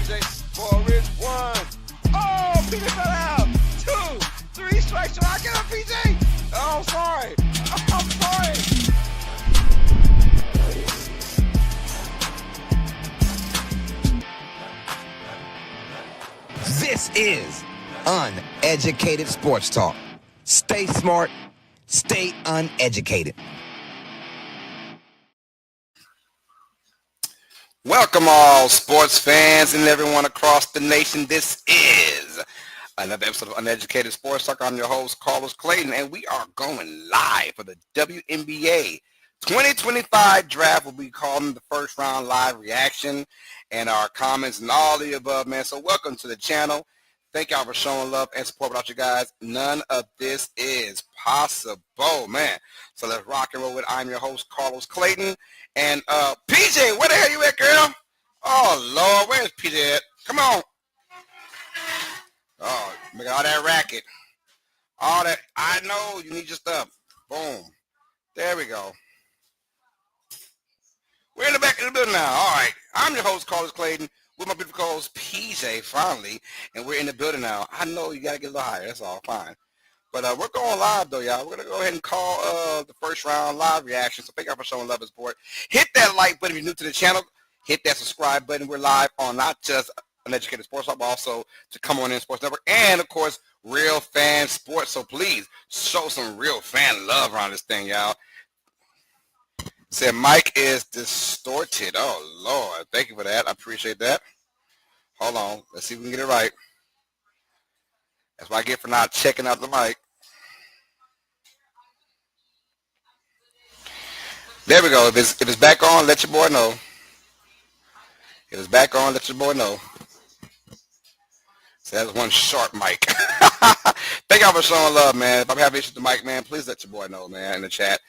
PJ. For it's 1. Oh, PJ fell out. 2, 3 strikes. Should I get up, PJ? Oh, I'm sorry. I'm sorry. This is Uneducated Sports Talk. Stay smart, stay uneducated. Welcome all sports fans and everyone across the nation. This is another episode of Uneducated Sports Talk. I'm your host, Carlos Clayton, and we are going live for the WNBA 2025 draft. We'll be calling the first round live reaction and our comments and all the above, man. So welcome to the channel. Thank y'all for showing love and support. Without you guys, none of this is possible, man. So let's rock and roll with I'm your host, Carlos Clayton. And PJ, where the hell you at, girl? Oh, Lord, where's PJ at? Come on. Oh, make all that racket. All that. I know you need your stuff. Boom. There we go. We're in the back of the building now. All right. I'm your host, Carlos Clayton, with my beautiful co-host, PJ, finally. And we're in the building now. I know you got to get a little higher. That's all. Fine. But we're going live, though, y'all. We're going to go ahead and call the first round live reaction. So thank y'all for showing love and support. Hit that like button if you're new to the channel. Hit that subscribe button. We're live on not just Uneducated Sports Talk, but also to Come On In Sports Network. And, of course, Real Fan Sports. So please show some real fan love around this thing, y'all. Said Mike is distorted. Oh, Lord. Thank you for that. I appreciate that. Hold on. Let's see if we can get it right. That's what I get for not checking out the mic. There we go. If it's back on, let your boy know. If it's back on, let your boy know. So that's one short mic. Thank y'all for showing love, man. If I'm having issues with the mic, man, please let your boy know, man, in the chat.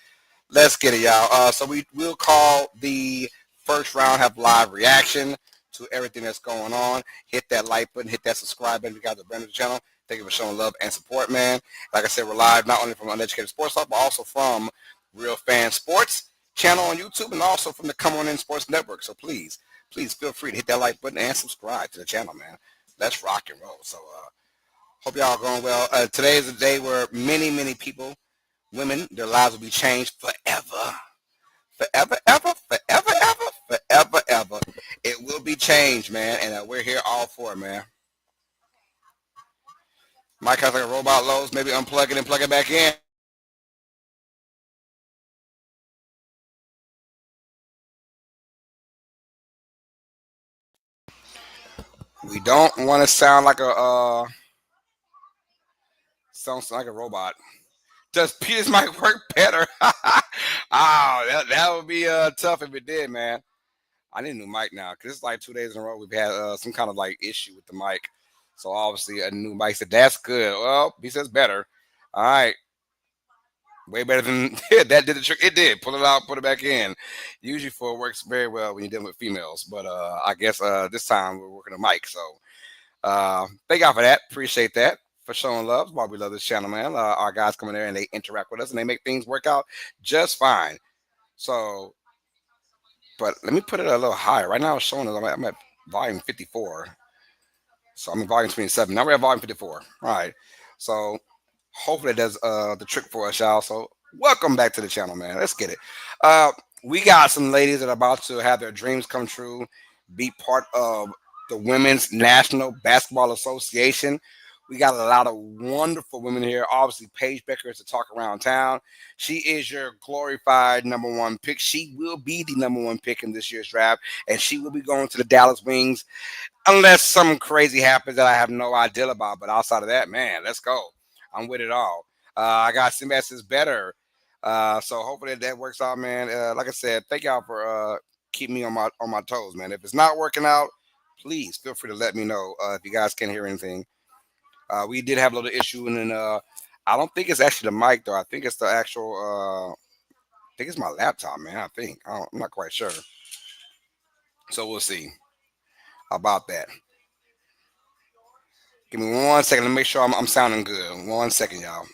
Let's get it, y'all. So we'll call the first round, have live reaction to everything that's going on. Hit that like button, hit that subscribe button if you guys are brand new to the channel. Thank you for showing love and support, man. Like I said, we're live not only from Uneducated Sports Talk, but also from Real Fan Sports channel on YouTube and also from the Come On In Sports Network. So please feel free to hit that like button and subscribe to the channel, man. Let's rock and roll. So hope y'all are going well. Today is a day where many people, women, their lives will be changed forever. Forever, ever, forever, ever, forever, ever. It will be changed, man, and we're here all for it, man. Mike has like a robot Lowe's. Maybe unplug it and plug it back in. We don't want to sound like a robot. Does Peter's mic work better? Oh, that would be tough if it did, man. I need a new mic now because it's like 2 days in a row we've had some kind of like issue with the mic. So obviously a new mic said that's good. Well, he says better. All right. Way better than that did the trick. It did. Pull it out, put it back in. Usually it works very well when you're dealing with females. But I guess this time we're working a mic. So thank y'all for that. Appreciate that. For showing love. That's why we love this channel, man. Our guys come in there and they interact with us and they make things work out just fine. So, but let me put it a little higher. Right now it's showing us I'm at volume 54. So I'm in volume 27. Now we're at volume 54. All right. So hopefully that does the trick for us, y'all. So welcome back to the channel, man. Let's get it. We got some ladies that are about to have their dreams come true, be part of the Women's National Basketball Association. We got a lot of wonderful women here. Obviously, Paige Becker is to talk around town. She is your glorified #1 pick. She will be the #1 pick in this year's draft, and she will be going to the Dallas Wings unless some crazy happens that I have no idea about. But outside of that, man, let's go. I'm with it all. I got Simbas is better. So hopefully that works out, man. Like I said, thank y'all for keeping me on my toes, man. If it's not working out, please feel free to let me know if you guys can't hear anything. We did have a little issue, and then I don't think it's actually the mic, though. I think it's the actual I think it's my laptop, man. I'm not quite sure. So we'll see about that. Give me 1 second to make sure I'm sounding good. 1 second, y'all.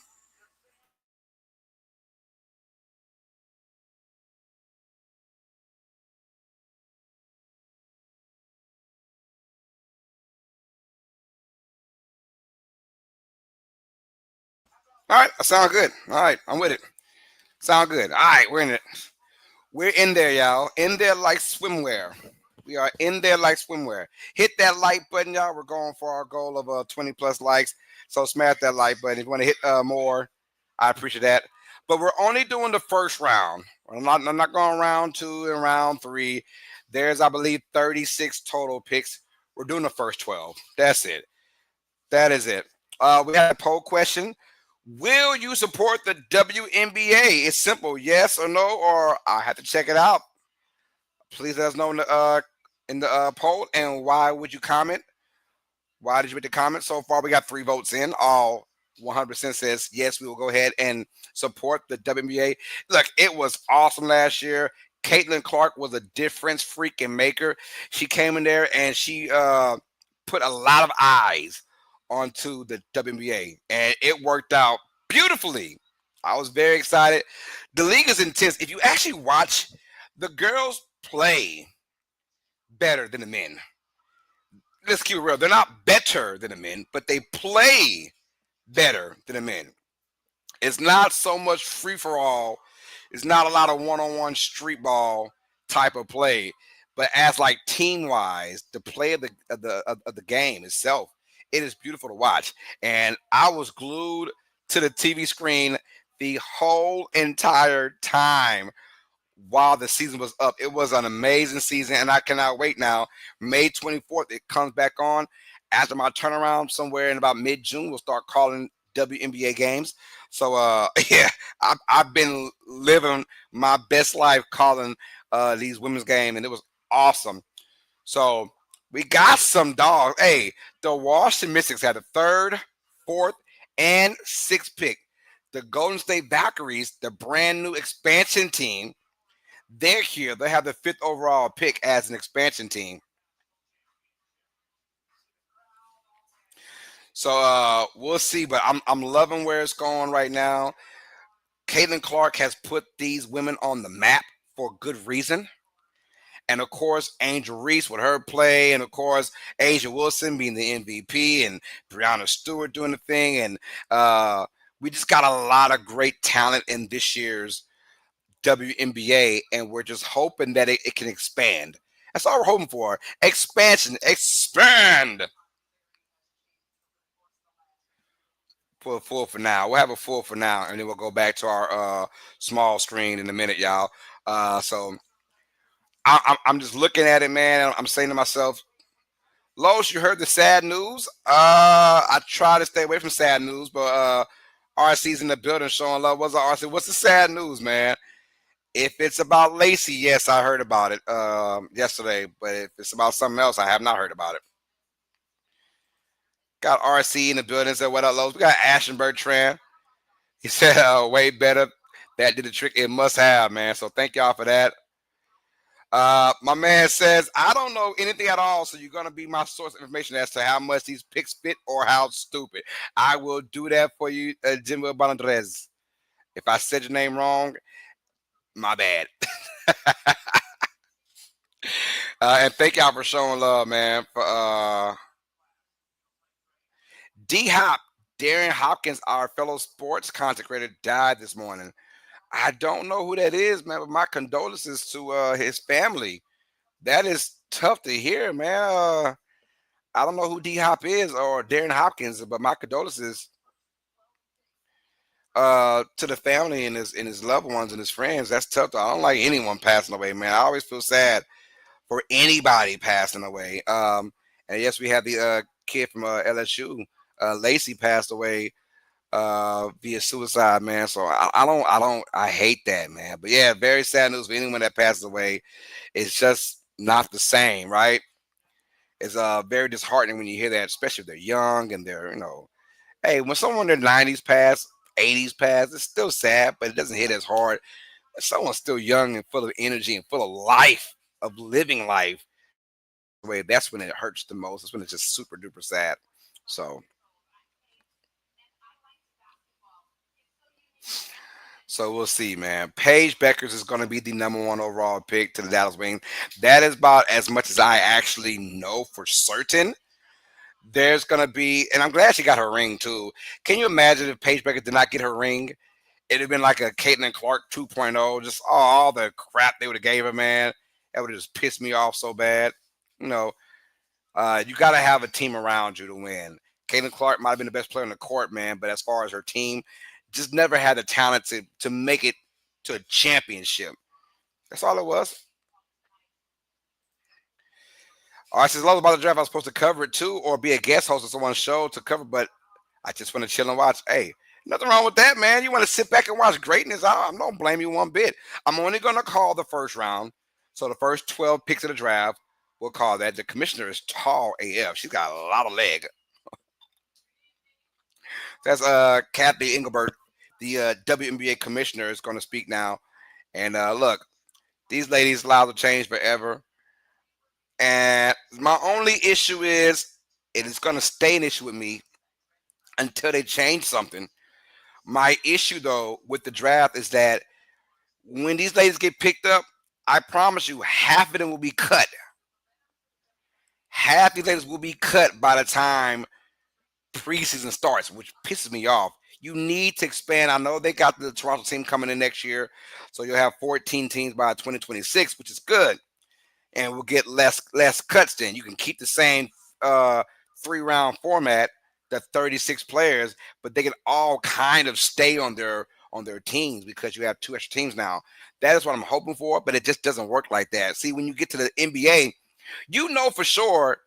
All right, sound good. All right, I'm with it. Sound good. All right, we're in it. We're in there, y'all. In there like swimwear. We are in there like swimwear. Hit that like button, y'all. We're going for our goal of 20 plus likes. So smash that like button. If you want to hit more, I appreciate that. But we're only doing the first round. I'm not going round two and round three. There's, I believe, 36 total picks. We're doing the first 12. That's it. That is it. We had a poll question. Will you support the WNBA? It's simple, yes or no, or I have to check it out. Please let us know in the poll, and why would you comment? Why did you make the comment? So far, we got 3 votes in. All 100% says yes. We will go ahead and support the WNBA. Look, it was awesome last year. Caitlin Clark was a difference freaking maker. She came in there and she put a lot of eyes onto the WNBA, and it worked out beautifully. I was very excited. The league is intense. If you actually watch, the girls play better than the men. Let's keep it real. They're not better than the men, but they play better than the men. It's not so much free for all. It's not a lot of one-on-one street ball type of play, but as like team wise, the play of the game itself, it is beautiful to watch. And I was glued to the TV screen the whole entire time while the season was up. It was an amazing season, and I cannot wait now. May 24th, it comes back on. After my turnaround, somewhere in about mid-June, we'll start calling WNBA games. So, yeah, I've been living my best life calling these women's games, and it was awesome. So, we got some dogs. Hey, the Washington Mystics had the third, fourth, and sixth pick. The Golden State Valkyries, the brand new expansion team, they're here. They have the fifth overall pick as an expansion team. So we'll see. But I'm loving where it's going right now. Caitlin Clark has put these women on the map for good reason. And of course, Angel Reese with her play, and of course, Asia Wilson being the MVP, and Brianna Stewart doing the thing. And we just got a lot of great talent in this year's WNBA, and we're just hoping that it can expand. That's all we're hoping for. Expansion, expand. Put a full for now. We'll have a full for now, and then we'll go back to our small screen in a minute, y'all. So I'm just looking at it, man. And I'm saying to myself, Lowe's, you heard the sad news. I try to stay away from sad news, but RC's in the building showing love. What's RC? What's the sad news, man? If it's about Lacey, yes, I heard about it yesterday. But if it's about something else, I have not heard about it. Got RC in the building. Said, what up, Lowe's? We got Ashton Bertrand. He said, way better. That did the trick. It must have, man. So thank y'all for that. My man says, I don't know anything at all, so you're going to be my source of information as to how much these picks fit or how stupid. I will do that for you, Jimbo Balandrez. If I said your name wrong, my bad. And thank y'all for showing love, man. For D Hop, Darren Hopkins, our fellow sports content creator, died this morning. I don't know who that is, man, but my condolences to his family. That is tough to hear, man. I don't know who D Hop is or Darren Hopkins, but my condolences to the family and his loved ones and his friends. That's tough. I don't like anyone passing away, man. I always feel sad for anybody passing away. And yes, we had the kid from LSU, Lacey, passed away via suicide, man. So I hate that, man. But yeah, very sad news for anyone that passes away. It's just not the same, right? It's very disheartening when you hear that, especially if they're young and they're, hey, when someone in their 90s pass, 80s pass, it's still sad, but it doesn't hit as hard. When someone's still young and full of energy and full of life, of living life, passes away, that's when it hurts the most. That's when it's just super duper sad. So So we'll see, man. Paige Beckers is going to be the number one overall pick to the Dallas Wings. That is about as much as I actually know for certain. there's gonna be, and I'm glad she got her ring too. Can you imagine if Paige Becker did not get her ring? It'd have been like a Caitlin Clark 2.0, just all the crap they would have gave her, man. That would have just pissed me off so bad. You know, you got to have a team around you to win. Caitlin Clark might have been the best player on the court, man, but as far as her team, just never had the talent to make it to a championship. That's all it was. All right, since I love about the draft, I was supposed to cover it too, or be a guest host of someone's show to cover, but I just want to chill and watch. Hey, nothing wrong with that, man. You want to sit back and watch greatness? I don't blame you one bit. I'm only going to call the first round. So the first 12 picks of the draft, we'll call that. The commissioner is tall AF. She's got a lot of leg. That's Kathy Engelbert, the WNBA commissioner, is going to speak now. And look, these ladies' lives will change forever. And my only issue is, and it's going to stay an issue with me until they change something. My issue, though, with the draft is that when these ladies get picked up, I promise you, half of them will be cut. Half these ladies will be cut by the time preseason starts, which pisses me off. You need to expand. I know they got the Toronto team coming in next year, so you'll have 14 teams by 2026, which is good, and we'll get less cuts. Then you can keep the same 3 round format, the 36 players, but they can all kind of stay on their teams because you have two extra teams now. That is what I'm hoping for, but it just doesn't work like that. See, when you get to the NBA, you know for sure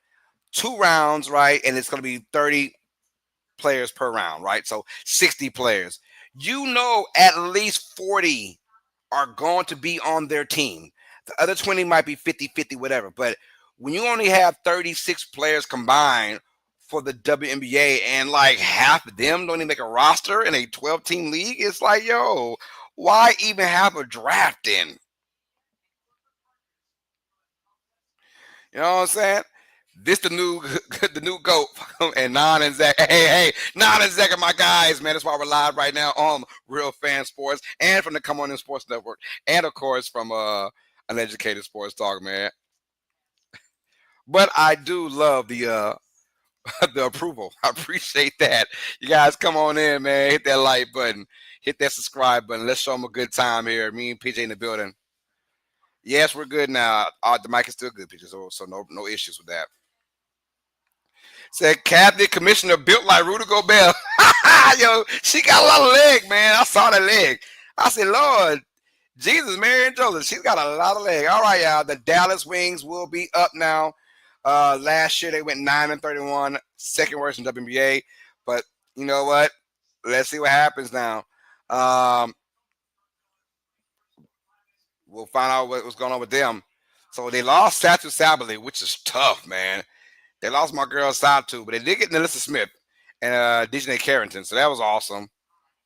2 rounds, right? And it's going to be 30 players per round, right? So 60 players. You know at least 40 are going to be on their team. The other 20 might be 50-50, whatever. But when you only have 36 players combined for the WNBA and like half of them don't even make a roster in a 12-team league, it's like, yo, why even have a draft then? You know what I'm saying? This the new the new goat and Non and Zach. Hey, Non and Zach are my guys, man. That's why we're live right now on Real Fan Sports and from the Come On In Sports Network, and of course from Uneducated Sports Talk, man. But I do love the the approval. I appreciate that. You guys come on in, man. Hit that like button, hit that subscribe button. Let's show them a good time here. Me and PJ in the building. Yes, we're good now. The mic is still good, PJ. So no issues with that. Said cabinet commissioner built like Rudy Gobert. Yo, she got a lot of leg, man. I saw that leg. I said, Lord, Jesus, Mary and Joseph, she's got a lot of leg. All right, y'all. The Dallas Wings will be up now. Last year they went 9-31, second worst in WNBA. But you know what? Let's see what happens now. Um, we'll find out what's going on with them. So they lost Satu Sabali, which is tough, man. They lost my girl Satu, but they did get Nelissa Smith and DJ Carrington. So that was awesome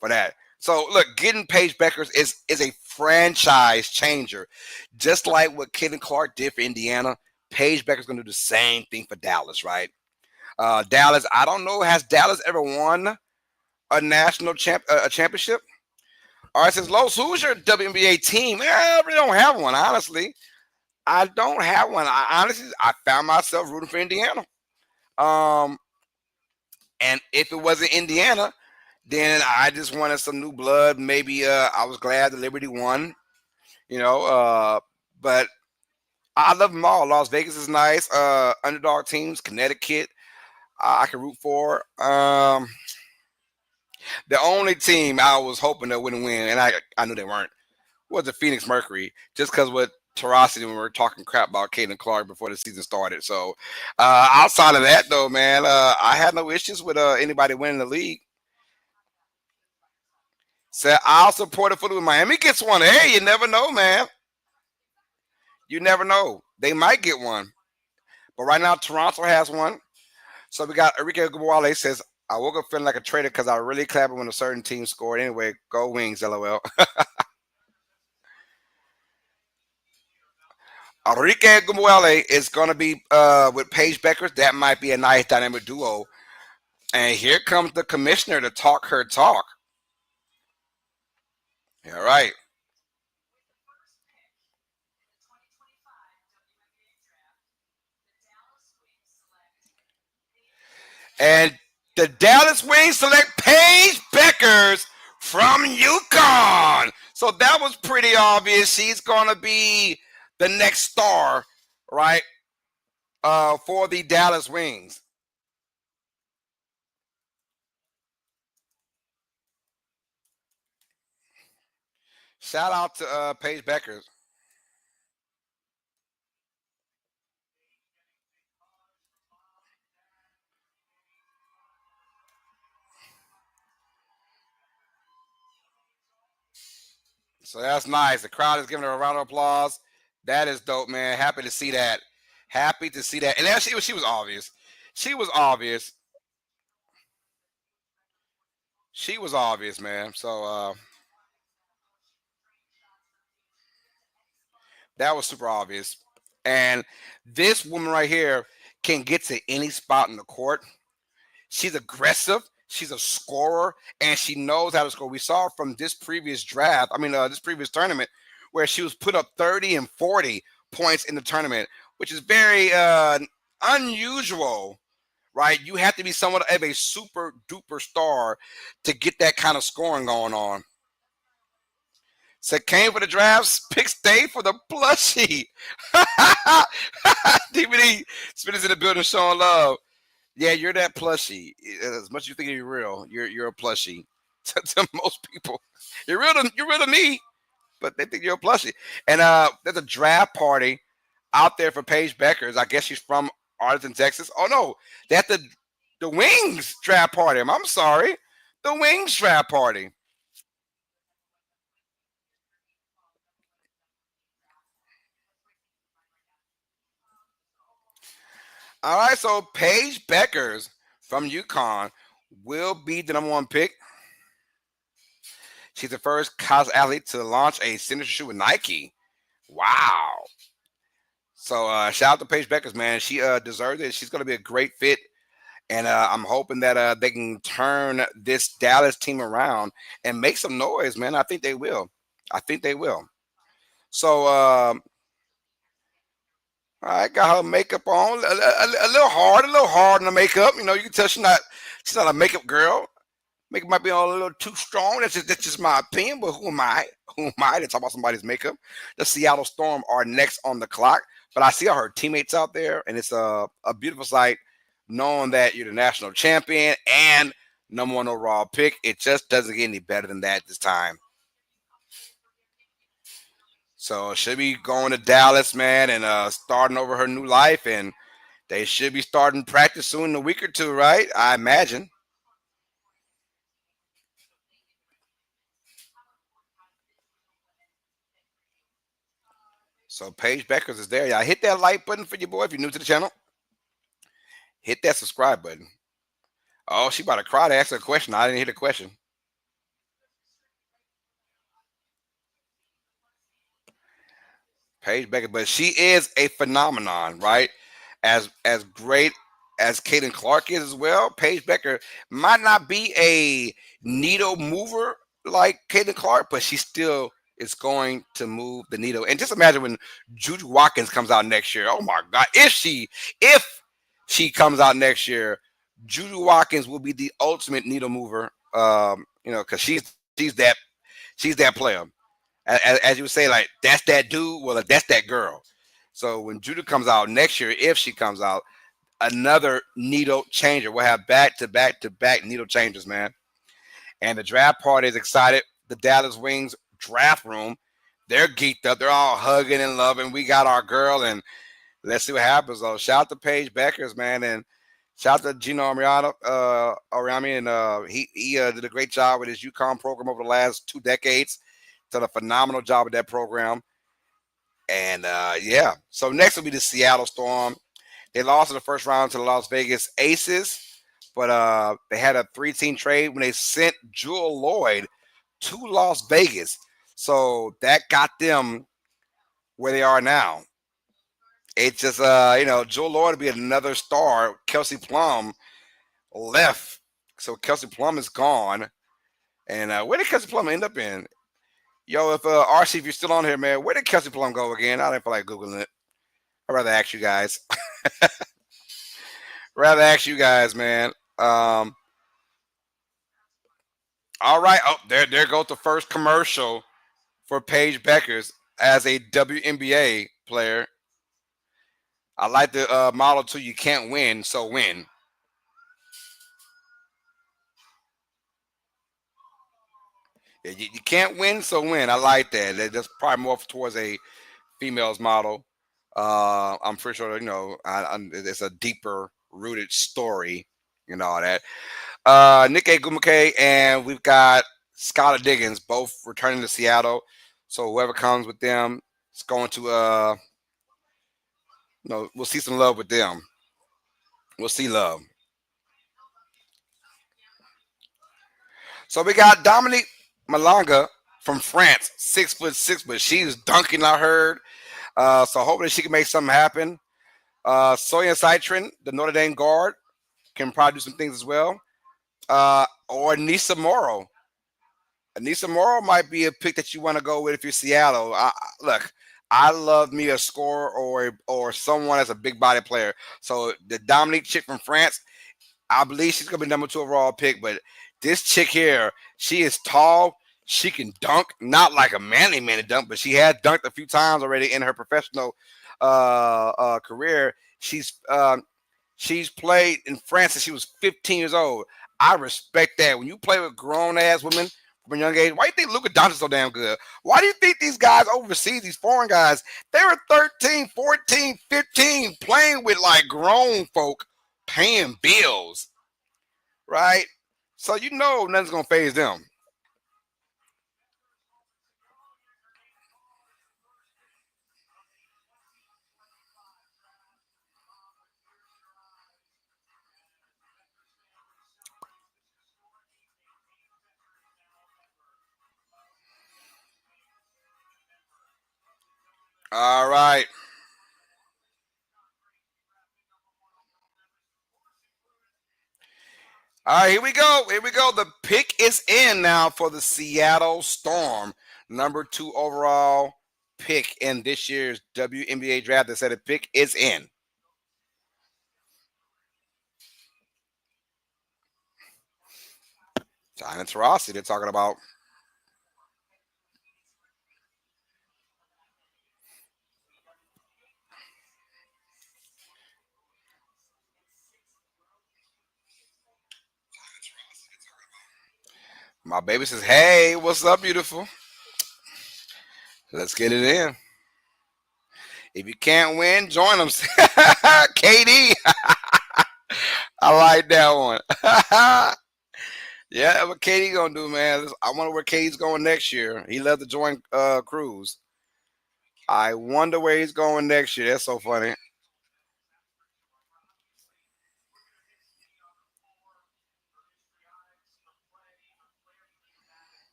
for that. So look, getting Paige Beckers is a franchise changer. Just like what Caitlin Clark did for Indiana, Paige Becker's gonna do the same thing for Dallas, right? Dallas, I don't know, has Dallas ever won a national a championship? All right, says Los, who's your WNBA team? I really don't have one, honestly. I don't have one. I found myself rooting for Indiana. Um, and if it wasn't Indiana, then I just wanted some new blood. Maybe I was glad the Liberty won, you know. But I love them all. Las Vegas is nice. Underdog teams, Connecticut, I can root for. The only team I was hoping that wouldn't win, and I knew they weren't, was the Phoenix Mercury, just because with Tarasi when we were talking crap about Caitlin Clark before the season started. So outside of that, though, man, I had no issues with anybody winning the league. Said I'll support it for the Miami gets one. Hey, you never know, man. You never know. They might get one. But right now, Toronto has one. So we got Enrique Gubuale says, I woke up feeling like a traitor because I really clapped when a certain team scored. Anyway, go Wings, LOL. Enrique Gubuale is going to be with Paige Beckers. That might be a nice dynamic duo. And here comes the commissioner to talk her talk. All right. And the Dallas Wings select Paige Beckers from UConn. So that was pretty obvious. She's going to be the next star, right, for the Dallas Wings. Shout out to Paige Beckers. So that's nice. The crowd is giving her a round of applause. That is dope, man. Happy to see that. Happy to see that. And then she was obvious. She was obvious. She was obvious, man. So that was super obvious. And this woman right here can get to any spot in the court. She's aggressive. She's a scorer, and she knows how to score. We saw from this previous draft, this previous tournament, where she was put up 30 and 40 points in the tournament, which is very unusual, right? You have to be somewhat of a super duper star to get that kind of scoring going on. So came for the drafts, pick stay for the plushie. DVD spinners in the building showing love. Yeah, you're that plushie. As much as you think you're real, you're a plushie to most people. You're real to me, but they think you're a plushie. And there's a draft party out there for Paige Beckers. I guess she's from Arlington, Texas. Oh no, that's the Wings draft party. I'm sorry, the Wings draft party. All right, so Paige Beckers from UConn will be the number one pick. She's the first college athlete to launch a signature shoe with Nike. Wow. So shout out to Paige Beckers, man. She deserves it. She's going to be a great fit. And I'm hoping that they can turn this Dallas team around and make some noise, man. I think they will. I think they will. So I got her makeup on a little hard on the makeup. You know, you can tell she's not a makeup girl. Makeup might be a little too strong. That's just my opinion. But who am I? Who am I to talk about somebody's makeup? The Seattle Storm are next on the clock. But I see all her teammates out there, and it's a beautiful sight knowing that you're the national champion and number one overall pick. It just doesn't get any better than that this time. So she'll be going to Dallas, man, and starting over her new life. And they should be starting practice soon in a week or two, right? I imagine. So Paige Beckers is there. Yeah, hit that like button for your boy if you're new to the channel. Hit that subscribe button. Oh, she about to cry to ask her a question. I didn't hear the question. Paige Beckers, but she is a phenomenon, right? As great as Kaden Clark is as well. Paige Becker might not be a needle mover like Kaden Clark, but she still is going to move the needle. And just imagine when Juju Watkins comes out next year. Oh my God! If she comes out next year, Juju Watkins will be the ultimate needle mover. Because she's that player. As you would say, like that's that dude. Well, that's that girl. So when Judah comes out next year, if she comes out, another needle changer. We'll have back to back to back needle changers, man. And the draft party is excited. The Dallas Wings draft room, they're geeked up. They're all hugging and loving. We got our girl, and let's see what happens. Though, shout out to Paige Beckers, man, and shout out to Gino Ariami, and he did a great job with his UConn program over the last 2 decades. Done a phenomenal job with that program. And yeah, so next will be the Seattle Storm. They lost in the first round to the Las Vegas Aces, but they had a three-team trade when they sent Jewel Lloyd to Las Vegas. So that got them where they are now. It's just, Jewel Lloyd will be another star. Kelsey Plum left. So Kelsey Plum is gone. And where did Kelsey Plum end up in? Yo, if RC, if you're still on here, man, where did Kelsey Plum go again? I don't feel like Googling it. I'd rather ask you guys. Rather ask you guys, man. Um, all right. Oh, there goes the first commercial for Paige Beckers as a WNBA player. I like the model too. You can't win, so win. Yeah, you can't win, so win. I like that. That's probably more towards a females model. I'm pretty sure it's a deeper rooted story, all that. Nick A. Gumake and we've got Skylar Diggins both returning to Seattle. So whoever comes with them is going to we'll see some love with them. We'll see love. So we got Dominique Malanga from France, 6'6", but she's dunking. I heard. So hopefully she can make something happen. Soya Citrin, the Notre Dame guard, can probably do some things as well. Or Nisa Morrow. Nisa Morrow might be a pick that you want to go with if you're Seattle. Look, I love me a scorer or someone that's a big body player. So the Dominique chick from France, I believe she's gonna be number 2 overall pick. But this chick here, she is tall. She can dunk, not like a manly dunk, but she has dunked a few times already in her professional career. She's played in France since she was 15 years old. I respect that. When you play with grown ass women from a young age, why do you think Luka Doncic's so damn good? Why do you think these guys overseas, these foreign guys, they were 13, 14, 15, playing with like grown folk, paying bills, right? So nothing's gonna phase them. All right. All right, here we go. Here we go. The pick is in now for the Seattle Storm, number 2 overall pick in this year's WNBA draft. They said the pick is in. China Taurasi, they're talking about. My baby says, "Hey, what's up, beautiful? Let's get it in. If you can't win, join them." KD, I like that one. Yeah, what KD gonna do, man? I wonder where KD's going next year. He left to join Cruz. I wonder where he's going next year. That's so funny.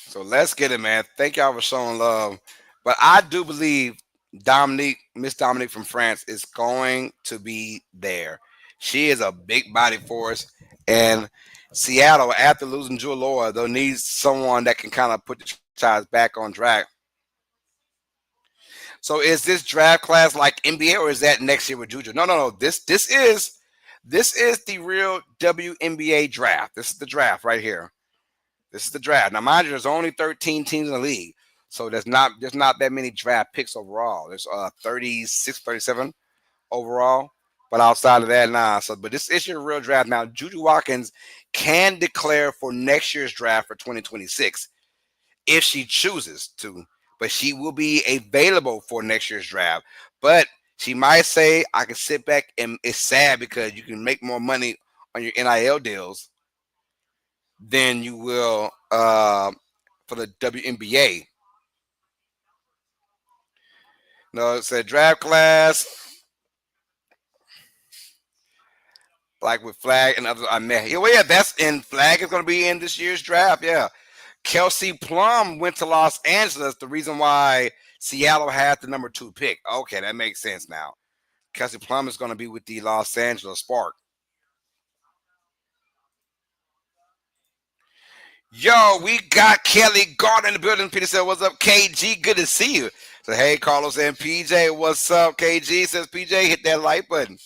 So let's get it, man. Thank y'all for showing love. But I do believe Miss Dominique from France, is going to be there. She is a big body force. And Seattle, after losing Jewel, they'll need someone that can kind of put the franchise back on track. So is this draft class like NBA or is that next year with Juju? No, no, no. This is the real WNBA draft. This is the draft right here. This is the draft. Now, mind you, there's only 13 teams in the league, so there's not that many draft picks overall. There's 36, 37 overall, but outside of that, nah. So, but this is your real draft. Now, Juju Watkins can declare for next year's draft for 2026 if she chooses to, but she will be available for next year's draft. But she might say, "I can sit back," and it's sad because you can make more money on your NIL deals than you will for the WNBA. No, it's a draft class like with Flag and others I met. Yeah, well, yeah, that's in Flag is going to be in this year's draft. Yeah, Kelsey Plum went to Los Angeles. The reason why Seattle had the number 2 pick. Okay, that makes sense now. Kelsey Plum is going to be with the Los Angeles Spark. Yo, we got Kelly Gardner in the building. Peter said, "What's up, KG? Good to see you." So hey, Carlos and PJ, what's up? KG says PJ, hit that like button.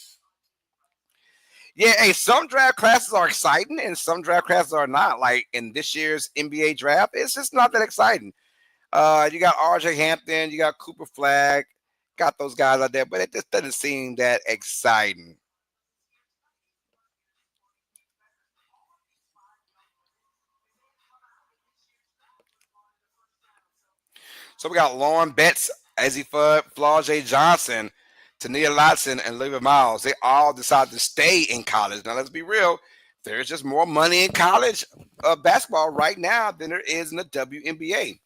Yeah, hey, some draft classes are exciting and some draft classes are not. Like in this year's NBA draft, it's just not that exciting. You got RJ Hampton, you got Cooper Flag, got those guys out there, but it just doesn't seem that exciting. So we got Lauren Betts, Ezzy Fudd, Flau'jae Johnson, Tania Lotson, and Olivia Miles. They all decided to stay in college. Now let's be real. There's just more money in college basketball right now than there is in the WNBA.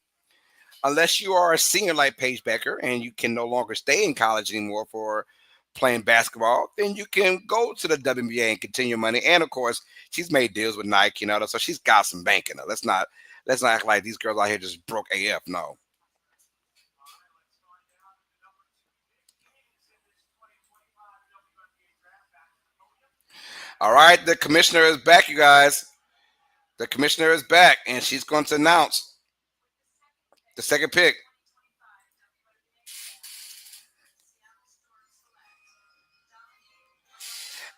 Unless you are a senior like Paige Becker and you can no longer stay in college anymore for playing basketball, then you can go to the WNBA and continue your money. And of course, she's made deals with Nike, so she's got some bank in her. Let's not act like these girls out here just broke AF. No. All right, the commissioner is back, you guys. The commissioner is back, and she's going to announce the second pick.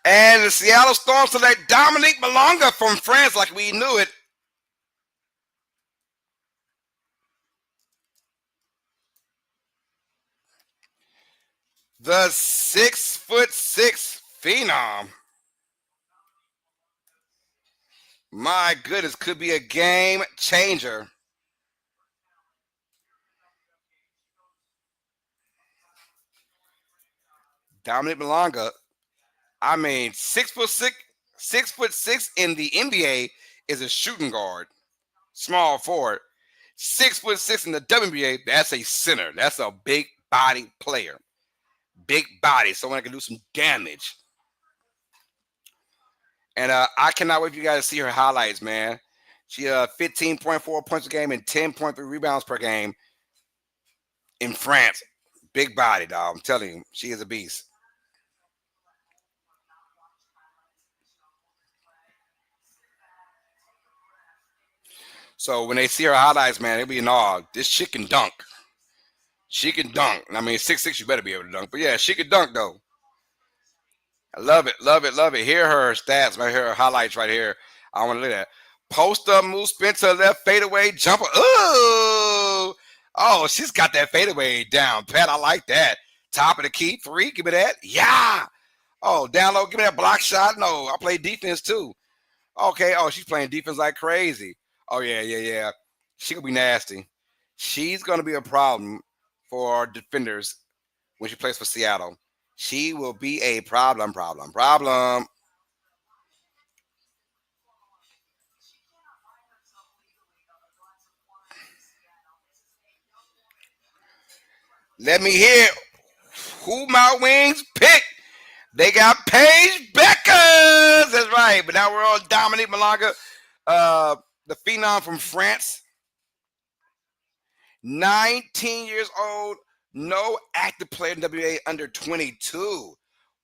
And the Seattle Storm select Dominique Malonga from France, like we knew it. The 6'6" phenom. My goodness, could be a game changer. Dominic Malonga. I mean, 6'6", 6'6" in the NBA is a shooting guard, small forward. 6'6" in the WNBA, that's a center. That's a big body player. Big body, someone that can do some damage. And I cannot wait for you guys to see her highlights, man. She 15.4 points a game and 10.3 rebounds per game in France. Big body, dog. I'm telling you, she is a beast. So when they see her highlights, man, they'll be in awe. This chick can dunk. She can dunk. I mean, 6'6", you better be able to dunk. But yeah, she can dunk, though. I love it, love it, love it. Here are her stats right here, her highlights right here. I want to look at that. Post up move, spin to the left, fadeaway, jumper. Ooh! Oh, she's got that fadeaway down, Pat. I like that. Top of the key, three. Give me that. Yeah. Oh, down low, give me that block shot. No, I play defense too. Okay. Oh, she's playing defense like crazy. Oh, yeah, yeah, yeah. She could be nasty. She's going to be a problem for defenders when she plays for Seattle. She will be a problem, problem, problem. Let me hear who my wings pick. They got Paige Beckers. That's right. But now we're on Dominique Malonga, the phenom from France. 19 years old. No active player in WA under 22.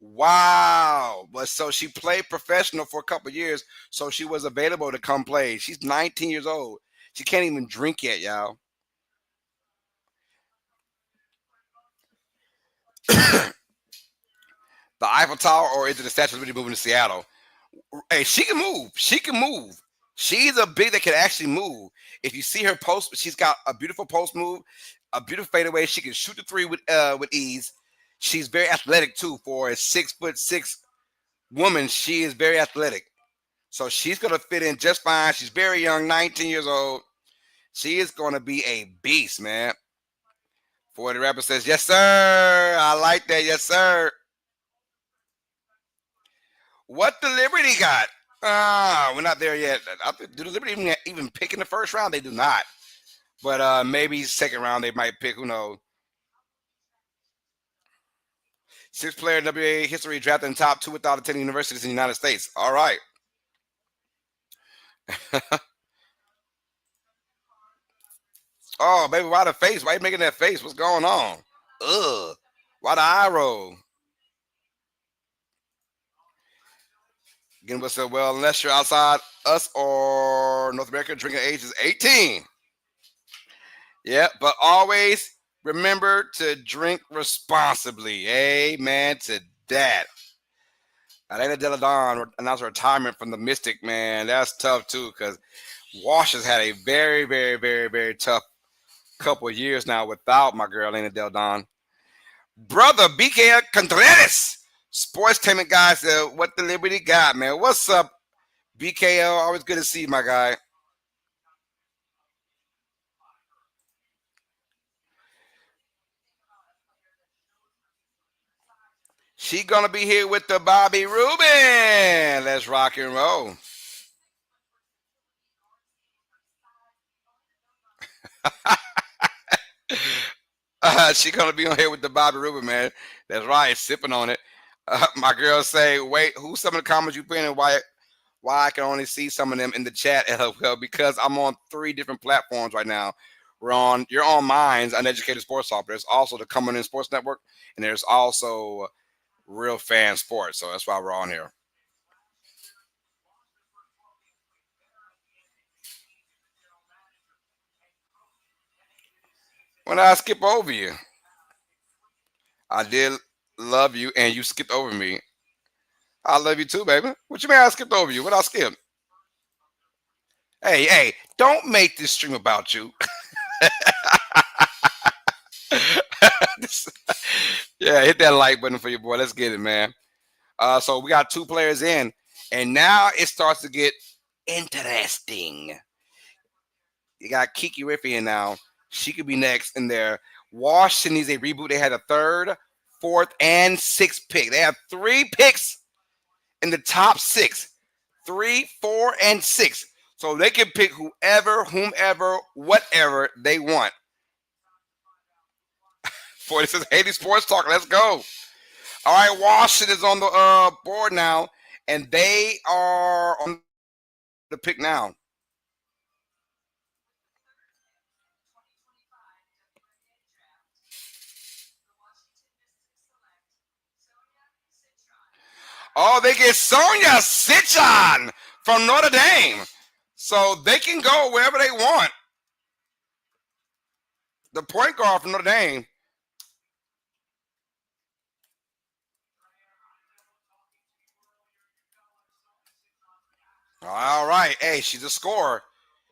Wow. But so she played professional for a couple of years, so she was available to come play. She's 19 years old. She can't even drink yet, y'all. The Eiffel Tower, or is it the Statue of Liberty moving to Seattle? Hey, she can move. She can move. She's a big that can actually move. If you see her post, she's got a beautiful post move, a beautiful fadeaway. She can shoot the three with ease. She's very athletic too. For a 6'6" woman, she is very athletic. So she's gonna fit in just fine. She's very young, 19 years old. She is gonna be a beast, man. For the rapper says, yes, sir. I like that, yes, sir. What the Liberty got? We're not there yet. Do the Liberty even pick in the first round? They do not. But maybe second round they might pick. Who knows? Sixth player in WA history drafted in top two without attending universities in the United States. All right. Oh, baby, why the face? Why you making that face? What's going on? Ugh. Why the eye roll? Again, what's up? Well, unless you're outside us or North America, drinking age is 18. Yeah, but always Remember to drink responsibly. Amen to that. Elena Deladon announced her retirement from the Mystic, man. That's tough too, because Wash has had a very, very, very, very tough couple of years now without my girl Elena Deladon. Brother BK Contreras, sports entertainment guy, said, "What the Liberty got, man? What's up, BKL? Always good to see you, my guy." She gonna be here with the Bobby Rubin. Let's rock and roll. She gonna be on here with the Bobby Rubin, man. That's right, sipping on it. My girl say, "Wait, who's some of the comments you put in? And why I can only see some of them in the chat?" LOL, because I'm on 3 different platforms right now. You're on Minds, Uneducated Sports Talk. There's also the Coming In Sports Network, and there's also Real Fan Sports. So that's why we're on here. When I skip over you, I did love you, and you skipped over me. I love you too, baby. What you mean I skipped over you? What I skip? Hey, hey, don't make this stream about you. Yeah, hit that like button for your boy. Let's get it, man. So we got 2 players in, and now it starts to get interesting. You got Kiki Riffy in now. She could be next in there. Washington needs a reboot. They had a third, fourth, and sixth pick. They have 3 picks in the top 6. 3, 4, and 6. So they can pick whomever, whatever they want. For this is Haiti Sports Talk. Let's go. All right, Washington is on the board now, and they are on the pick now. Oh, they get Sonia Sitchan from Notre Dame. So they can go wherever they want. The point guard from Notre Dame. All right. Hey, she's a scorer.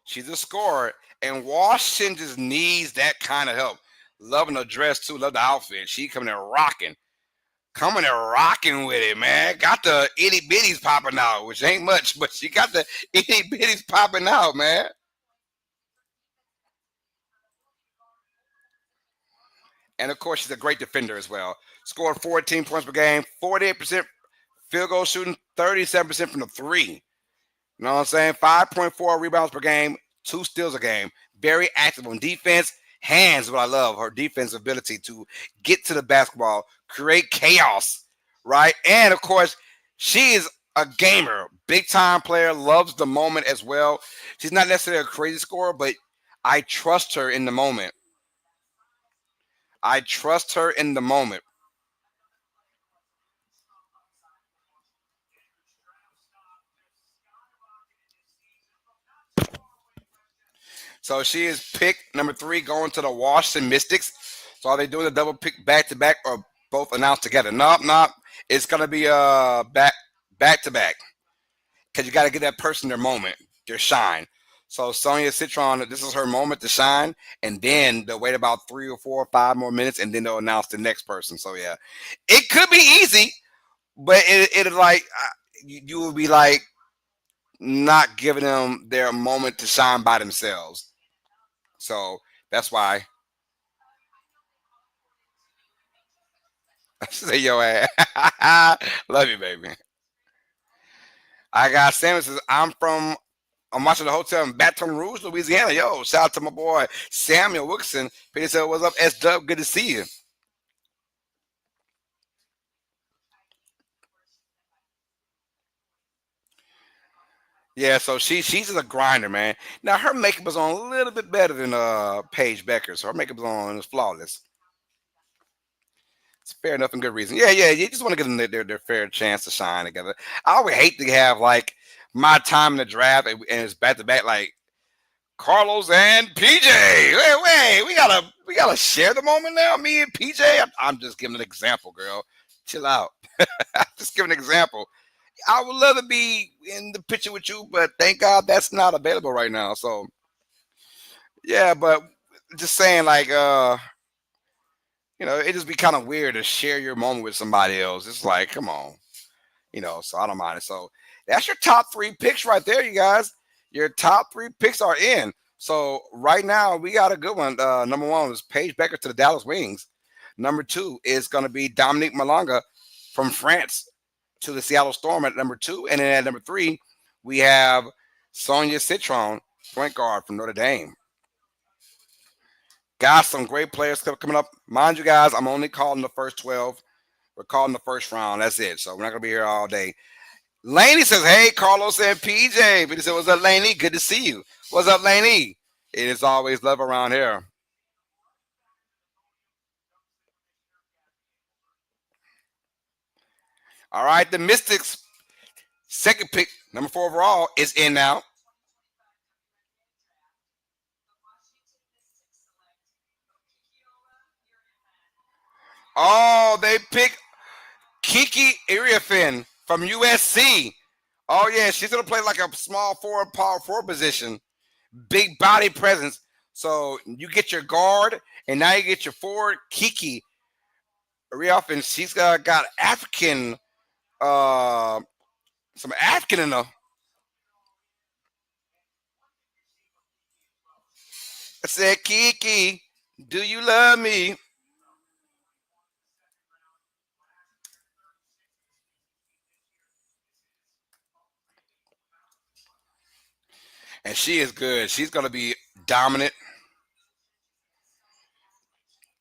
She's a scorer. And Washington just needs that kind of help. Loving the dress too. Love the outfit. She coming there rocking. Coming and rocking with it, man. Got the itty bitties popping out, which ain't much, but she got the itty bitties popping out, man. And of course, she's a great defender as well. Scored 14 points per game, 48% field goal shooting, 37% from the three. You know what I'm saying? 5.4 rebounds per game, 2 steals a game. Very active on defense. Hands, what I love, her defensive ability to get to the basketball, create chaos, right? And of course, she is a gamer, big time player, loves the moment as well. She's not necessarily a crazy scorer, but I trust her in the moment. I trust her in the moment. So she is pick number 3 going to the Washington Mystics. So are they doing a double pick back to back or both announced together? Nope, nope. It's gonna be back to back because you got to give that person their moment, their shine. So Sonia Citron, this is her moment to shine, and then they'll wait about 3 or 4 or 5 more minutes, and then they'll announce the next person. So yeah, it could be easy, but it like you will be like not giving them their moment to shine by themselves. So that's why say yo ass. Love you, baby. I got Samuel says I'm watching the hotel in Baton Rouge, Louisiana. Yo, shout out to my boy Samuel Wilkerson. Peter said, "What's up, S Dub? Good to see you." Yeah, so she's just a grinder, man. Now her makeup is on a little bit better than Paige Becker, so her makeup is on is flawless. It's fair enough and good reason. Yeah, yeah. You just want to give them their fair chance to shine together. I would hate to have like my time in the draft and it's back to back like Carlos and PJ. Wait, we gotta share the moment now. Me and PJ. I'm just giving an example, girl. Chill out. Just give an example. I would love to be in the picture with you, but thank God that's not available right now. So yeah, but just saying, like, it just be kind of weird to share your moment with somebody else. It's like, come on, So I don't mind it. So that's your top three picks right there, you guys. Your top three picks are in. So right now we got a good one. Number one was Paige Becker to the Dallas Wings. Number two is going to be Dominique Malanga from France to the Seattle Storm at number two. And then at number three, we have Sonia Citron, point guard from Notre Dame. Got some great players coming up. Mind you, guys, I'm only calling the first 12. We're calling the first round. That's it. So we're not going to be here all day. Laney says, hey, Carlos and PJ. But he said, what's up, Laney? Good to see you. What's up, Laney? It is always love around here. All right, the Mystics, second pick, number 4 overall, is in now. Oh, they pick Kiki Iriafin from USC. Oh, yeah, she's going to play like a small forward, power forward position. Big body presence. So you get your guard, and now you get your forward, Kiki Iriafin. She's got African, some African in her. I said, Kiki, do you love me? And she is good. She's going to be dominant,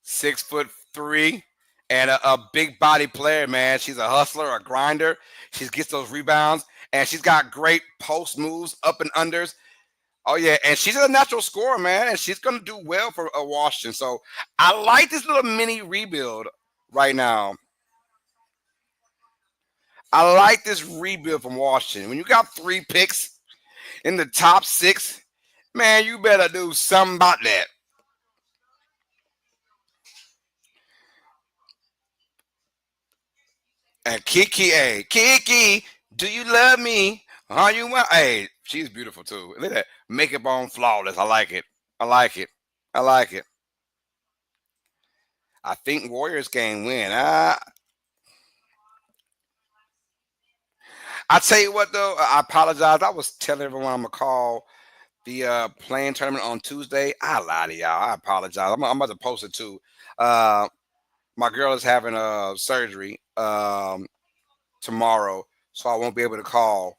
6'3", and a big body player, man. She's a hustler, a grinder. She gets those rebounds, and she's got great post moves, up and unders. Oh, yeah, and she's a natural scorer, man, and she's going to do well for Washington. So I like this little mini rebuild right now. I like this rebuild from Washington. When you got 3 picks in the top 6, man, you better do something about that. And Kiki, hey, Kiki, do you love me? Are you want? Hey, she's beautiful too. Look at that makeup on, flawless. I like it. I like it. I like it. I think Warriors game win. I tell you what though, I apologize. I was telling everyone I'm gonna call the playing tournament on Tuesday. I lied to y'all. I apologize. I'm about to post it too. Uh, my girl is having a surgery tomorrow, so I won't be able to call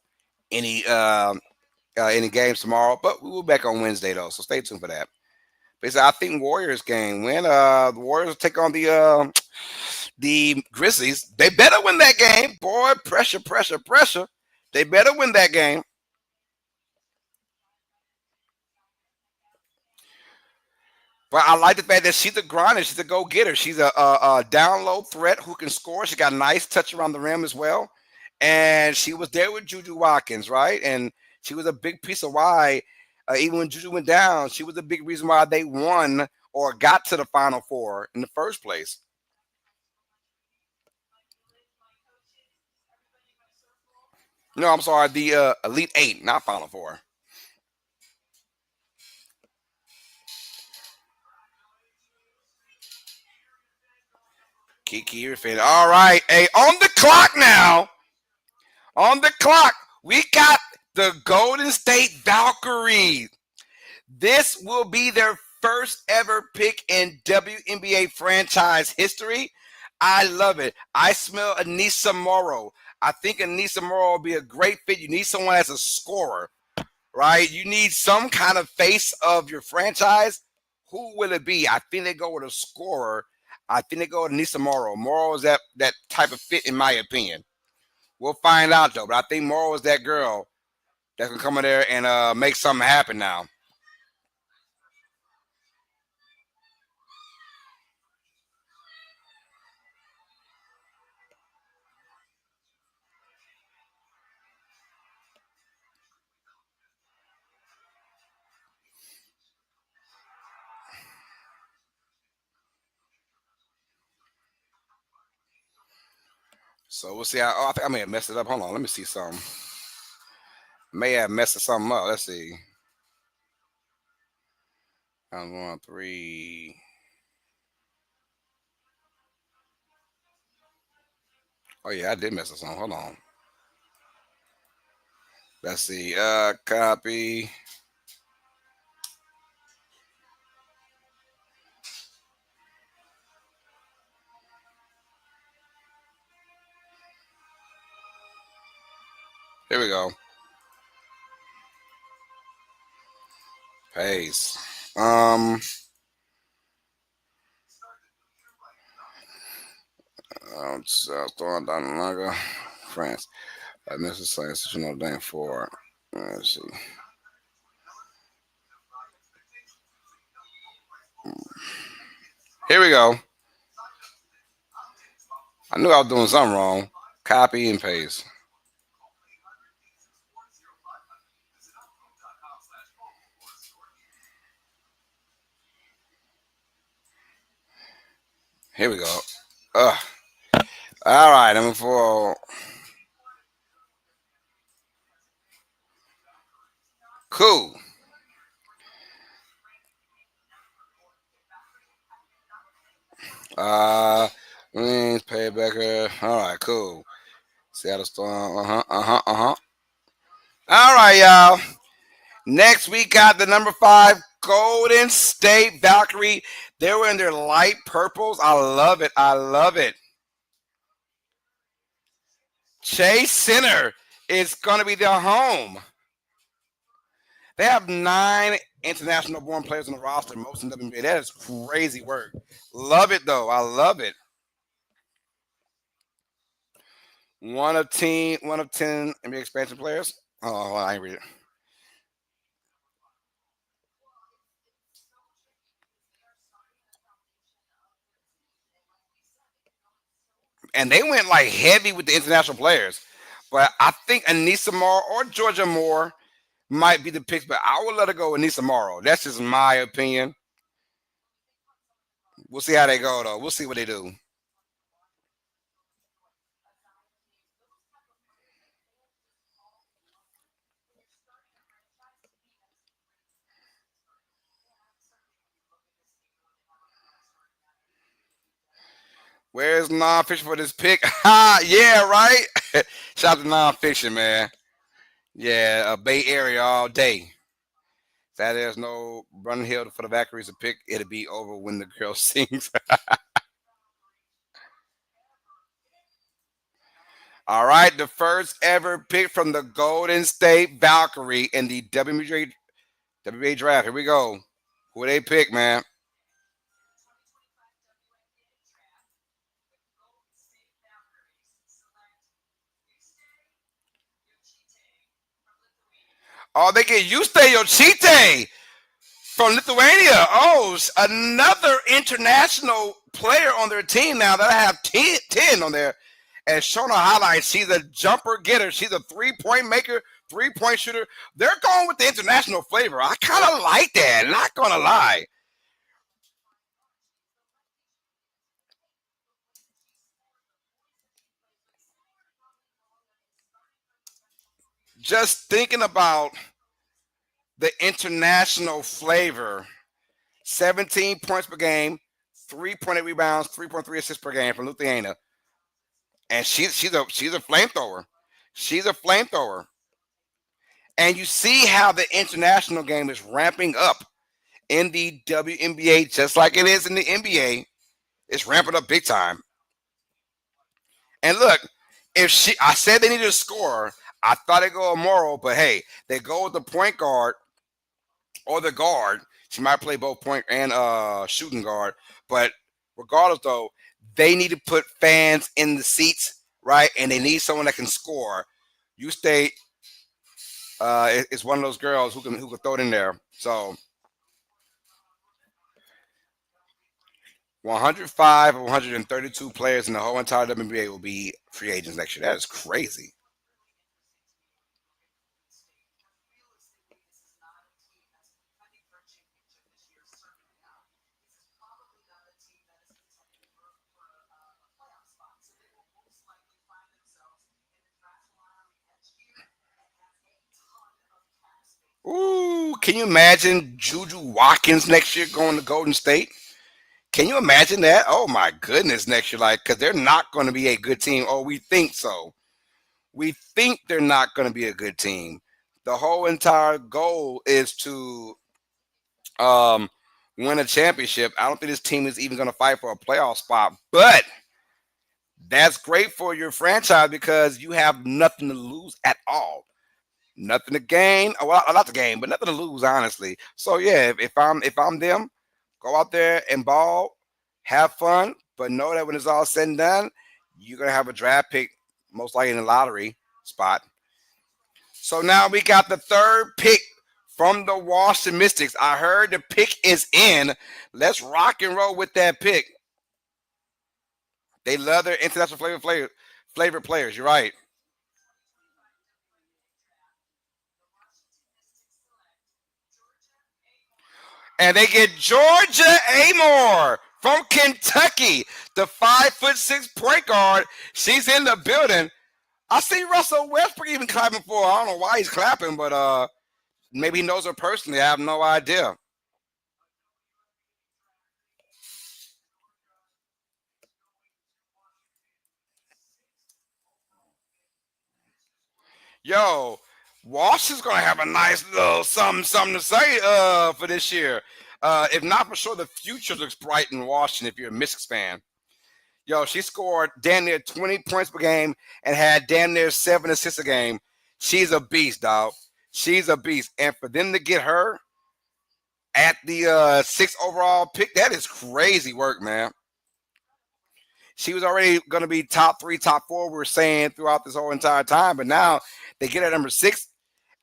any any games tomorrow. But we will be back on Wednesday though, so stay tuned for that. But I think Warriors game win. The Warriors take on the Grizzlies. They better win that game, boy. Pressure, pressure, pressure. They better win that game. But I like the fact that she's a grinder. She's a go getter. She's a down low threat who can score. She got a nice touch around the rim as well. And she was there with Juju Watkins, right? And she was a big piece of why, even when Juju went down, she was a big reason why they won or got to the Final Four in the first place. No, I'm sorry, the Elite Eight, not Final Four. Kiki Irfin. All right, hey, on the clock now. On the clock, we got the Golden State Valkyries. This will be their first ever pick in WNBA franchise history. I love it. I smell Anissa Morrow. I think Anissa Morrow will be a great fit. You need someone as a scorer, right? You need some kind of face of your franchise. Who will it be? I think they go with a scorer. I think they go with Anissa Morrow. Morrow is that type of fit, in my opinion. We'll find out though. But I think Morrow is that girl that can come in there and make something happen now. So we'll see how. Oh, I think I may have messed it up. Hold on, let me see something. May have messed something up. Let's see. I'm going three. Oh yeah, I did mess up something. Hold on. Let's see. Copy. Here we go. Paste. Throwing down the Naga, France. Mrs. Science, you know, Dame for. Let's see. Here we go. I knew I was doing something wrong. Copy and paste. Here we go. Ugh. All right, number four. Cool. Uh, Wings, Paybacker. All right, cool. Seattle Storm. Uh huh. All right, y'all. Next, we got the number 5 Golden State Valkyrie. They were in their light purples. I love it. I love it. Chase Center is going to be their home. They have 9 international born players on the roster, most in WNBA. That is crazy work. Love it, though. I love it. One of 10 NBA expansion players. Oh, I ain't read it. And they went like heavy with the international players. But I think Anissa Moore or Georgia Moore might be the picks, but I would let her go with Anissa Morrow. That's just my opinion. We'll see how they go, though. We'll see what they do. Where's nonfiction for this pick? Ha! Yeah, right. Shout out to nonfiction, man. Yeah, Bay Area all day. That there's no running hill for the Valkyries to pick. It'll be over when the girl sings. All right, the first ever pick from the Golden State Valkyrie in the WNBA draft. Here we go. Who they pick, man? Oh, they get UST from Lithuania. Oh, another international player on their team now that I have 10 on there. And showing her highlights, she's a jumper getter. She's a 3-point maker, 3-point shooter. They're going with the international flavor. I kind of like that, not going to lie. Just thinking about the international flavor, 17 points per game, 3.8 rebounds, 3.3 assists per game from Lithuania. And she's a flamethrower. She's a flamethrower. And you see how the international game is ramping up in the WNBA, just like it is in the NBA. It's ramping up big time. And look, I said they needed a scorer. I thought they'd go Morrow, but hey, they go with the point guard or the guard. She might play both point and shooting guard. But regardless, though, they need to put fans in the seats, right? And they need someone that can score. You State is one of those girls who can throw it in there. So 105 of 132 players in the whole entire WNBA will be free agents next year. That is crazy. Ooh, can you imagine Juju Watkins next year going to Golden State? Can you imagine that? Oh my goodness, next year, like, because they're not going to be a good team. Oh, we think so. We think they're not going to be a good team. The whole entire goal is to um, win a championship. I don't think this team is even going to fight for a playoff spot, but that's great for your franchise because you have nothing to lose at all. Nothing to gain. Well, not to gain, but nothing to lose, honestly. So yeah, if I'm them, go out there and ball, have fun, but know that when it's all said and done, you're gonna have a draft pick, most likely in the lottery spot. So now we got the third pick from the Washington Mystics. I heard the pick is in. Let's rock and roll with that pick. They love their international favorite players. You're right. And they get Georgia Amore from Kentucky, the 5'6" point guard. She's in the building. I see Russell Westbrook even clapping for her. I don't know why he's clapping, but maybe he knows her personally. I have no idea. Yo, Washington's gonna have a nice little something to say for this year. If not for sure, the future looks bright in Washington if you're a Mystics fan. Yo, she scored damn near 20 points per game and had damn near 7 assists a game. She's a beast, dog. She's a beast. And for them to get her at the sixth overall pick, that is crazy work, man. She was already going to be top three, top four, we were saying throughout this whole entire time. But now they get her at number six.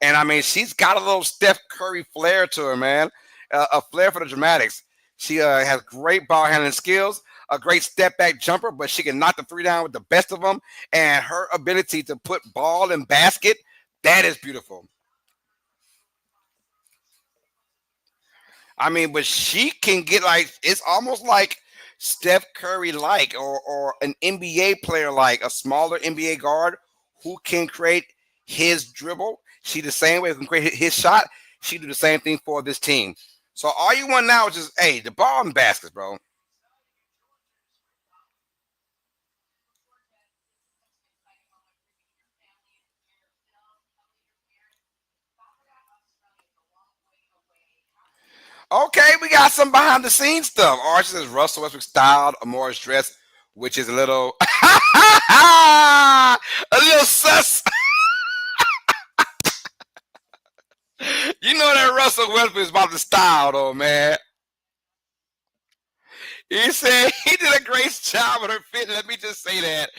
And I mean, she's got a little Steph Curry flair to her, man. A flair for the dramatics. She has great ball handling skills, a great step back jumper, but she can knock the three down with the best of them. And her ability to put ball in basket, that is beautiful. I mean, but she can get like it's almost like Steph Curry like or an NBA player like a smaller NBA guard who can create his dribble. She the same way who can create his shot. She do the same thing for this team. So all you want now is just hey the ball and baskets, bro. Okay, we got some behind the scenes stuff. Arch says Russell Westbrook styled Amora's dress, which is a little a little sus. You know that Russell Westbrook is about to style though, man. He said he did a great job with her fit. Let me just say that.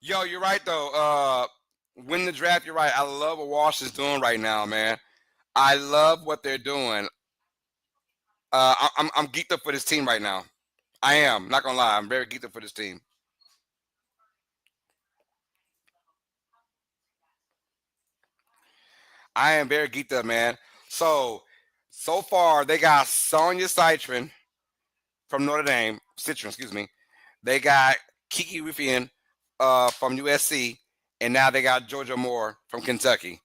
Yo, you're right though. Win the draft. You're right. I love what Washington's doing right now, man. I love what they're doing. I'm geeked up for this team right now. I am not gonna lie. I'm very geeked up for this team. I am very geeked up, man. So far they got Sonya Citron from Notre Dame, Citron, excuse me. They got Kiki Ruffian from USC, and now they got Georgia Moore from Kentucky.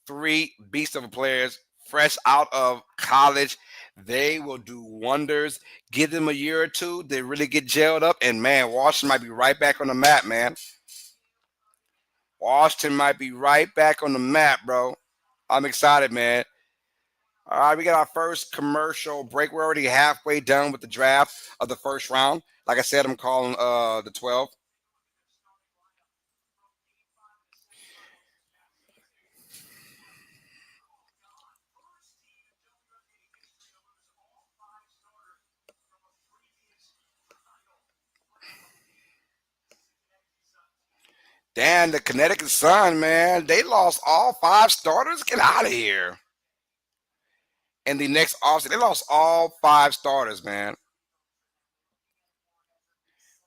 Three beasts of players fresh out of college. They will do wonders. Give them a year or two, they really get gelled up, and man, Washington might be right back on the map, man. Washington might be right back on the map, bro. I'm excited, man. All right, we got our first commercial break. We're already halfway done with the draft of the first round. Like I said, I'm calling the 12. Damn, the Connecticut Sun, man. They lost all five starters. Get out of here. And the next offseason, they lost all five starters, man.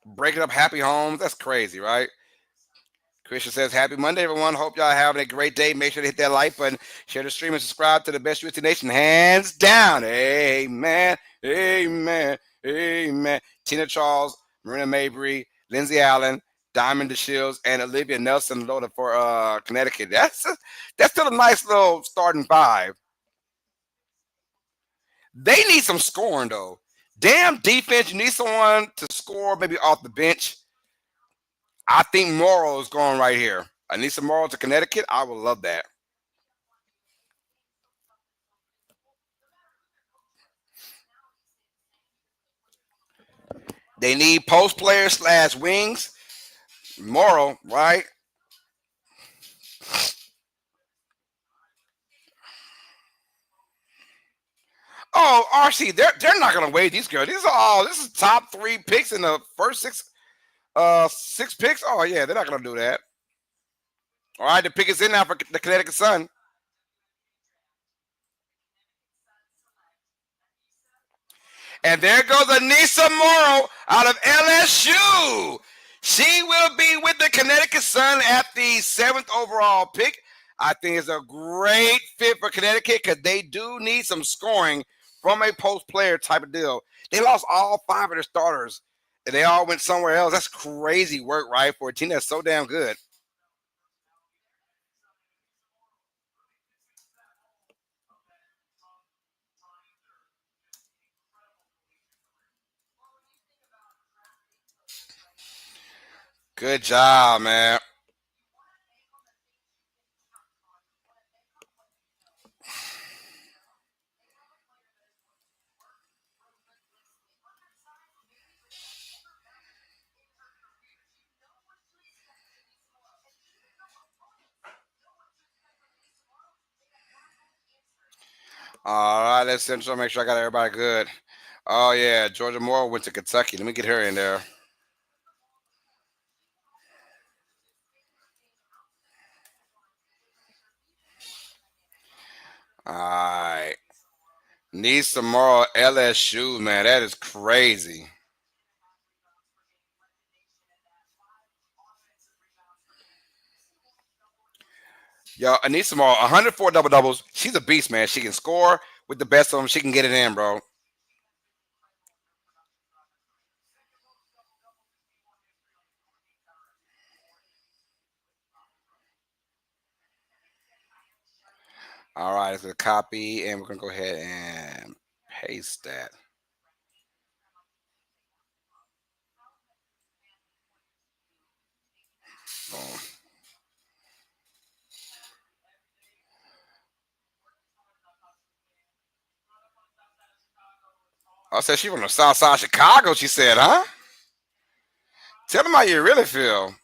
Breaking up happy homes. That's crazy, right? Christian says, Happy Monday, everyone. Hope y'all having a great day. Make sure to hit that like button, share the stream, and subscribe to the best UST Nation. Hands down. Amen. Amen. Amen. Tina Charles, Marina Mabry, Lindsay Allen. Diamond DeShields, and Olivia Nelson loaded for Connecticut. That's still a nice little starting five. They need some scoring though. Damn defense, you need someone to score maybe off the bench. I think Morrow is going right here. I need some Morrow to Connecticut. I would love that. They need post players slash wings. Morrow, right? Oh, RC, they're not gonna wait these girls. This is top three picks in the first six picks. Oh yeah, they're not gonna do that. All right, the pick is in now for the Connecticut Sun. And there goes Anissa Morrow out of LSU. She will be with the Connecticut Sun at the 7th overall pick. I think it's a great fit for Connecticut because they do need some scoring from a post player type of deal. They lost all five of their starters and they all went somewhere else. That's crazy work, right? For a team that's so damn good. Good job, man. All right, let's make sure I got everybody good. Oh yeah, Georgia Moore went to Kentucky. Let me get her in there. All right. Need some more LSU, man. That is crazy. Yo, I need some more. 104 double doubles. She's a beast, man. She can score with the best of them. She can get it in, bro. All right, it's gonna copy, and we're gonna go ahead and paste that. Boom. I said she from the South Side of Chicago. She said, huh? Tell them how you really feel.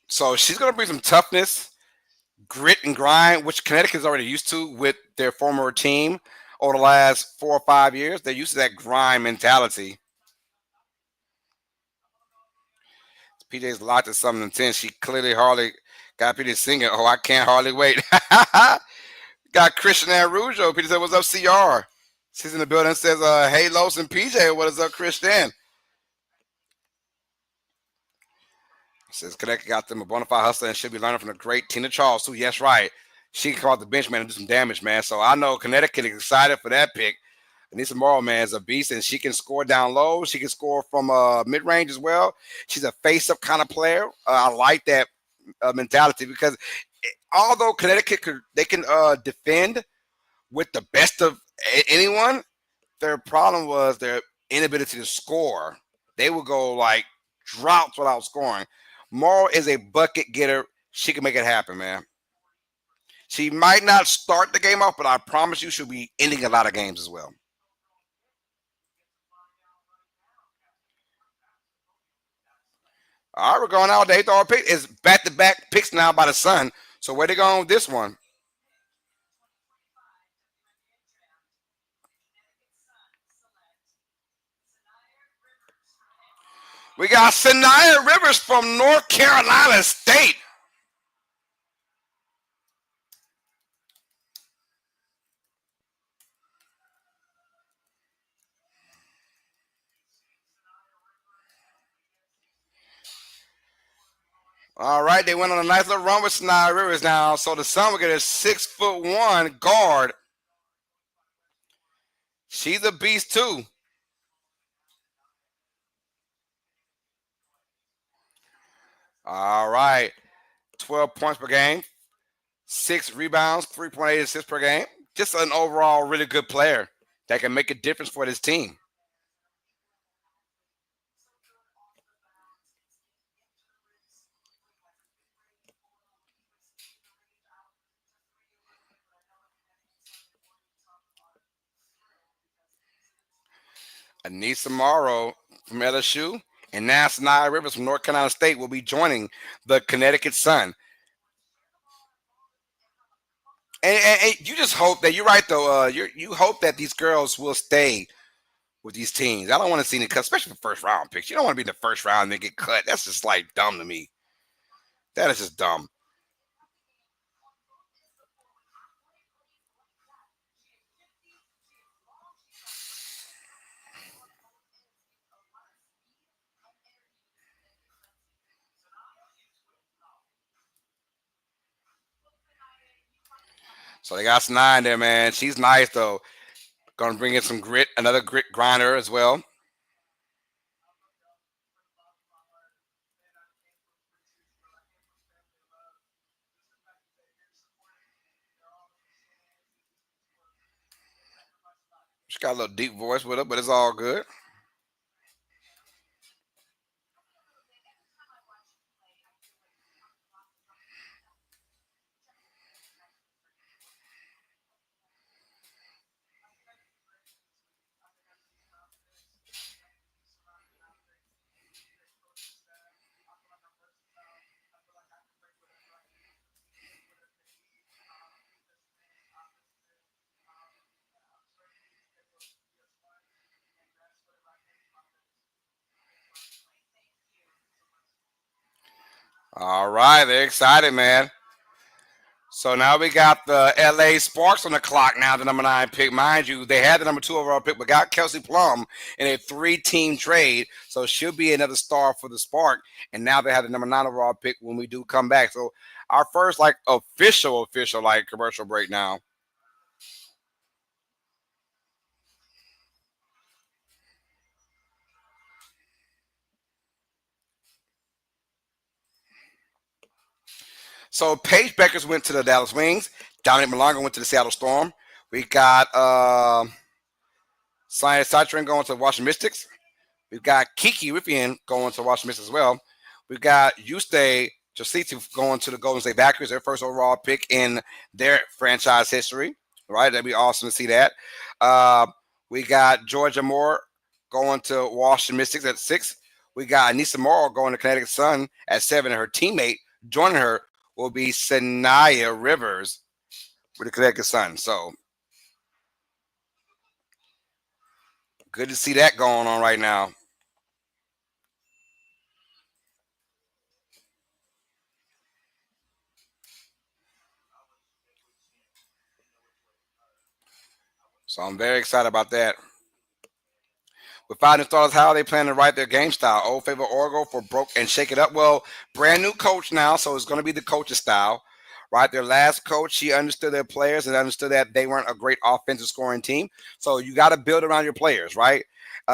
So she's gonna bring some toughness, grit, and grind, which Connecticut's already used to with their former team over the last 4 or 5 years. They're used to that grind mentality. PJ's locked at something intense. She clearly hardly got PJ singing. Oh, I can't hardly wait. Got Christian and Rujo. PJ said, "What's up, CR?" She's in the building. Says, "Hey, Los and PJ, what is up, Christian?" Says Connecticut got them a bona fide hustler and should be learning from the great Tina Charles too. Yes, right. She can come off the bench, man, and do some damage, man. So I know Connecticut is excited for that pick. Anissa Morrow, man, is a beast, and she can score down low. She can score from mid range as well. She's a face up kind of player. I like that mentality because although Connecticut can defend with the best of anyone, their problem was their inability to score. They would go like droughts without scoring. Morrow is a bucket getter. She can make it happen, man. She might not start the game off, but I promise you she'll be ending a lot of games as well. All right, we're going out. The eighth overall pick is back-to-back picks now by the Sun. So where they going with this one? We got Sanaya Rivers from North Carolina State. All right, they went on a nice little run with Sinai Rivers now. So the Sun will get a 6'1" guard. She's a beast too. All right, 12 points per game, 6 rebounds, 3.8 assists per game. Just an overall really good player that can make a difference for this team. Anissa Morrow from LSU and now Sinai Rivers from North Carolina State will be joining the Connecticut Sun. And you just hope that you're right though. You hope that these girls will stay with these teams. I don't want to see them cut, especially for first round picks. You don't want to be in the first round and then get cut. That's just like dumb to me. That is just dumb. So they got nine there, man. She's nice though. Gonna bring in some grit, another grit grinder as well. She's got a little deep voice with her, but it's all good. All right, they're excited, man. So now we got the LA Sparks on the clock now, the number 9 pick. Mind you, they had the number 2 overall pick, but got Kelsey Plum in a 3-team trade. So she'll be another star for the Spark. And now they have the number 9 overall pick when we do come back. So our first like official like commercial break now. So Paige Beckers went to the Dallas Wings. Dominic Malonga went to the Seattle Storm. We got Science Satrin going to the Washington Mystics. We've got Kiki Ripien going to Washington Mystics as well. We've got Yuste Jositi going to the Golden State Valkyries, their first overall pick in their franchise history. Right, that'd be awesome to see that. Uh, we got Georgia Moore going to Washington Mystics at 6. We got Anissa Morrow going to Connecticut Sun at 7, and her teammate joining her will be Sanaya Rivers with the Connecticut Sun. So good to see that going on right now. So I'm very excited about that. With 5 new starters, how are they planning to write their game style? Old favorite Oracle for broke and shake it up. Well, brand new coach now, so it's going to be the coach's style. Right, their last coach, she understood their players and understood that they weren't a great offensive scoring team. So you got to build around your players, right?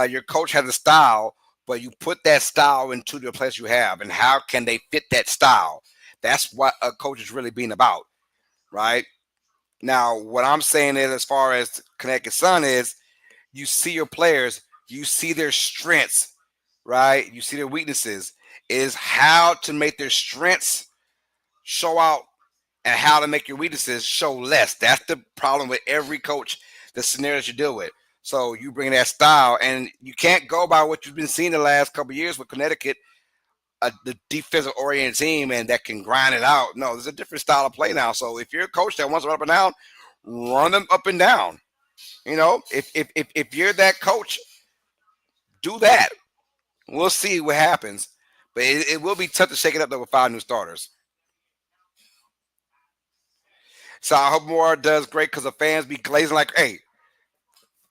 Your coach has a style, but you put that style into the players you have, and how can they fit that style? That's what a coach is really being about, right? Now, what I'm saying is, as far as Connecticut Sun is, you see your players, you see their strengths, right? You see their weaknesses. Is how to make their strengths show out and how to make your weaknesses show less. That's the problem with every coach, the scenarios you deal with. So you bring that style, and you can't go by what you've been seeing the last couple of years with Connecticut, the defensive oriented team, and that can grind it out. No, there's a different style of play now. So if you're a coach that wants to run up and down, run them up and down. You know, if you're that coach, do that. We'll see what happens. But it will be tough to shake it up though with 5 new starters. So I hope Moore does great because the fans be glazing like, hey,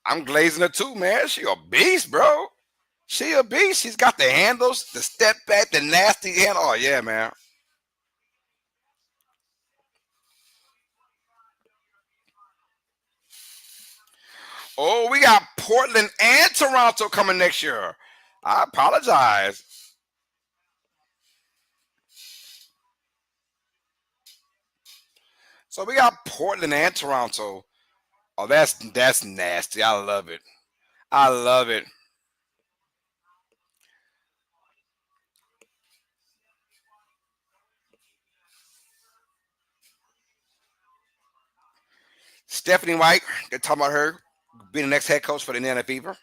I'm glazing her too, man. She a beast, bro. She a beast. She's got the handles, the step back, the nasty hand. Oh yeah, man. Oh, we got Portland and Toronto coming next year. I apologize. So we got Portland and Toronto. Oh, that's nasty. I love it. I love it. Stephanie White, they're talking about her being the next head coach for the Indiana Fever.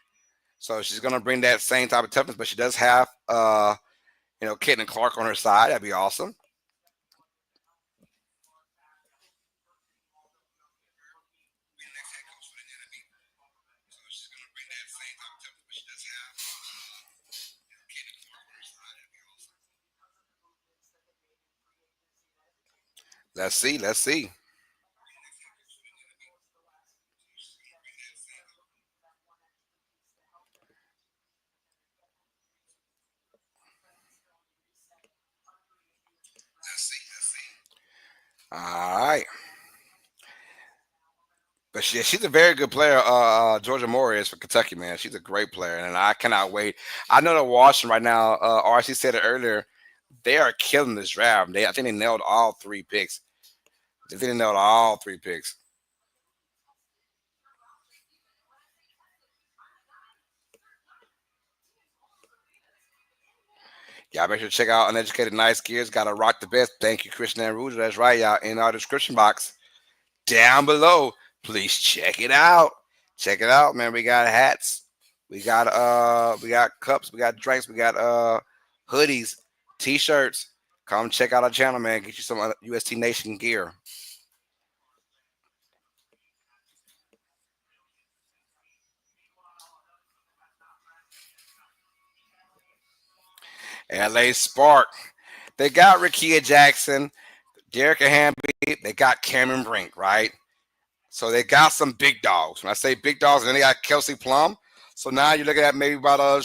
So she's gonna bring that same type of toughness, but she does have Caitlin Clark on her side. That'd be awesome. Let's see. Let's see. All right. But she's a very good player. Georgia Moore is for Kentucky, man. She's a great player, and I cannot wait. I know they're watching right now. RC said it earlier. They are killing this draft. I think they nailed all three picks. They think they nailed all three picks. Y'all make sure to check out Uneducated Nice Gears. Gotta rock the best. Thank you, Christian and Rouge. That's right, y'all. In our description box down below. Please check it out. Check it out, man. We got hats. We got cups. We got drinks. We got hoodies, t-shirts. Come check out our channel, man. Get you some UST Nation gear. LA Spark. They got Rakia Jackson, Derek Hamby. They got Cameron Brink, right? So they got some big dogs. When I say big dogs, and then they got Kelsey Plum. So now you're looking at maybe about a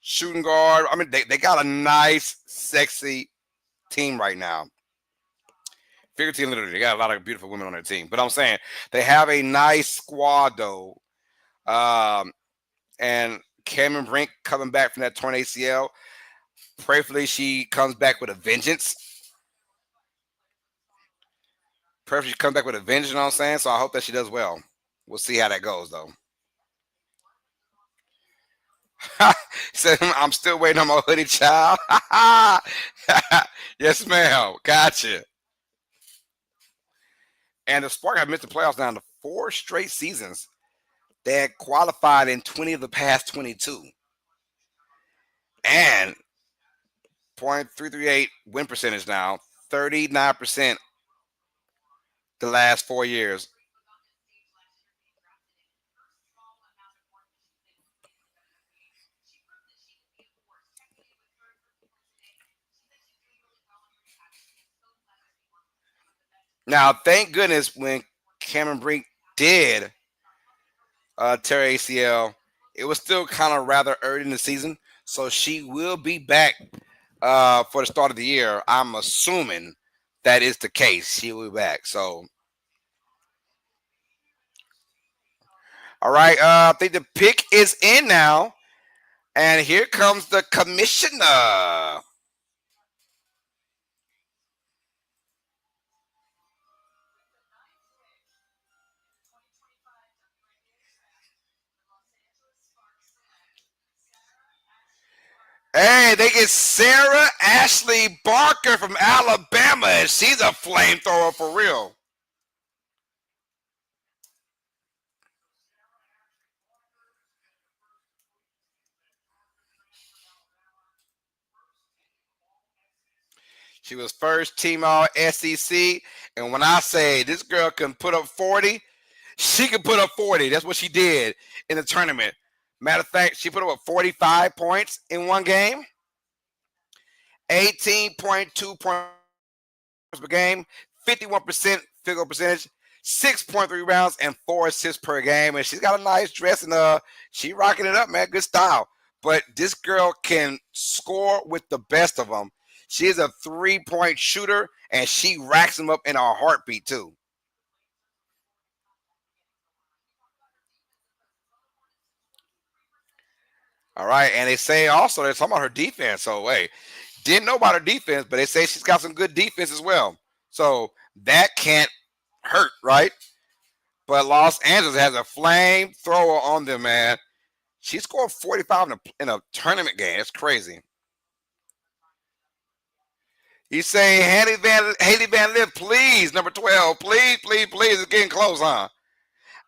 shooting guard. I mean, they got a nice, sexy team right now. Figuratively, literally, they got a lot of beautiful women on their team. But I'm saying they have a nice squad though. Um, and Cameron Brink coming back from that torn ACL. Prayerfully, she comes back with a vengeance. Prayerfully, she comes back with a vengeance. You know what I'm saying? So I hope that she does well. We'll see how that goes though. Said I'm still waiting on my hoodie, child. Yes, ma'am. Gotcha. And the Spark have missed the playoffs now in 4 straight seasons. They had qualified in 20 of the past 22. And .338 win percentage now, 39% the last 4 years. Now, thank goodness when Cameron Brink did tear ACL, it was still kind of rather early in the season. So she will be back for the start of the year. I'm assuming that is the case. She will be back. So, all right. I think the pick is in now. And here comes the commissioner. Hey, they get Sarah Ashley Barker from Alabama, and she's a flamethrower for real. She was first team all SEC. And when I say this girl can put up 40, she can put up 40. That's what she did in the tournament. Matter of fact, she put up 45 points in one game, 18.2 points per game, 51% field goal percentage, 6.3 rounds, and 4 assists per game. And she's got a nice dress, and she rocking it up, man. Good style. But this girl can score with the best of them. She is a 3-point shooter, and she racks them up in a heartbeat too. All right, and they say also they're talking about her defense. So wait, didn't know about her defense, but they say she's got some good defense as well. So that can't hurt, right? But Los Angeles has a flamethrower on them, man. She scored 45 in a tournament game. It's crazy. He's saying Haley Van Lith, please, number 12, please, please, please. It's getting close, huh?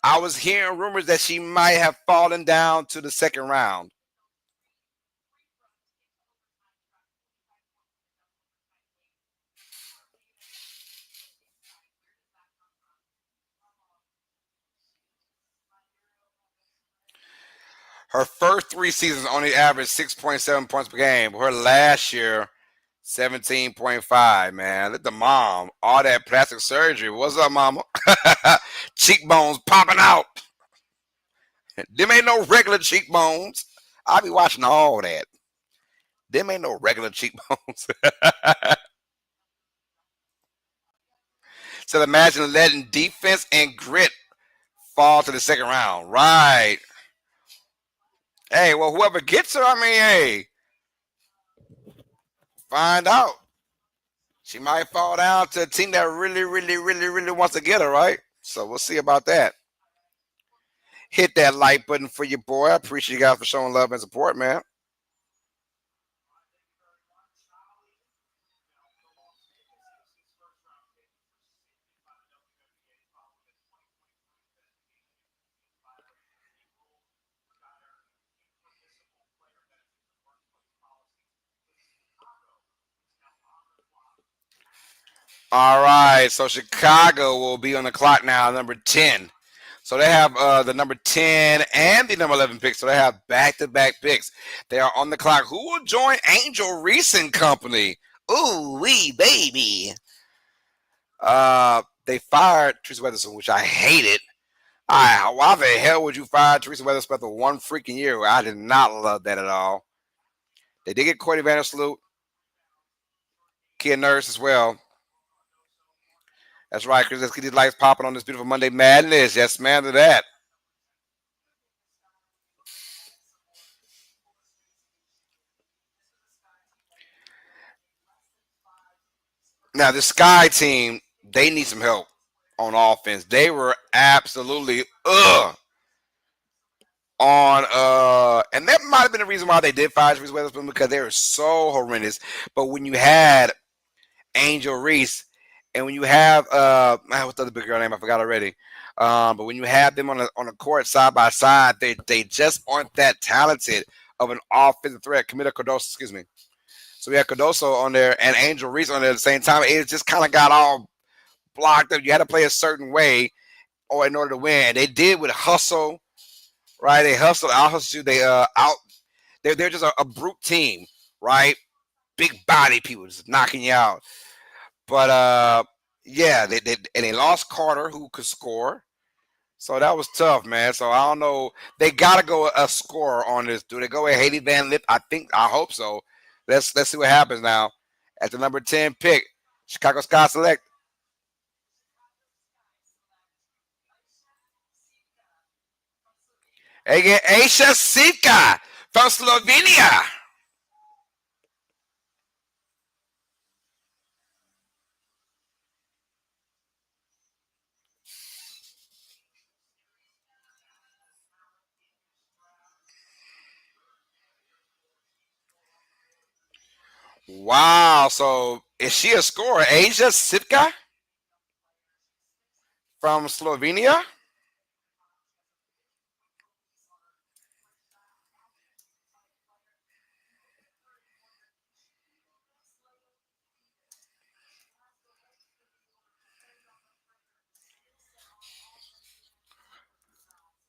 I was hearing rumors that she might have fallen down to the second round. Her first 3 seasons only averaged 6.7 points per game. Her last year, 17.5, man. Let the mom, all that plastic surgery. What's up, mama? Cheekbones popping out. Them ain't no regular cheekbones. I be watching all that. Them ain't no regular cheekbones. So imagine letting defense and grit fall to the second round. Right. Hey, well, whoever gets her, I mean, hey, find out. She might fall down to a team that really, really, really, really wants to get her, right? So we'll see about that. Hit that like button for your boy. I appreciate you guys for showing love and support, man. All right, so Chicago will be on the clock now, number 10. So they have the number 10 and the number 11 picks. So they have back-to-back picks. They are on the clock. Who will join Angel Reese and Company? Ooh, wee, baby. They fired Teresa Weatherspoon, which I hated. Why the hell would you fire Teresa Weatherspoon for one freaking year? I did not love that at all. They did get Courtney Vandersloot, Kia Nurse as well. That's right, Chris. Let's get these lights popping on this beautiful Monday Madness. Yes, man, to that. Now, the Sky team, they need some help on offense. They were absolutely on and that might have been the reason why they did fire Reese Witherspoon because they were so horrendous. But when you had Angel Reese and when you have what's the other big girl name? I forgot already. But when you have them on the court side by side, they just aren't that talented of an offensive threat. Camila Cardoso, excuse me. So we had Cardoso on there and Angel Reese on there at the same time. It just kind of got all blocked up. You had to play a certain way or in order to win. They did with hustle, right? They hustled, out hustled you. They out. They're just a brute team, right? Big body people just knocking you out. But yeah, they lost Carter who could score. So that was tough, man. So I don't know. They gotta go a scorer on this. Do they go with Haley Van Lith? I hope so. Let's see what happens now. At the number 10 pick, Chicago Sky select again Aisha Sika from Slovenia. Wow. So is she a scorer? Asia Sipka from Slovenia?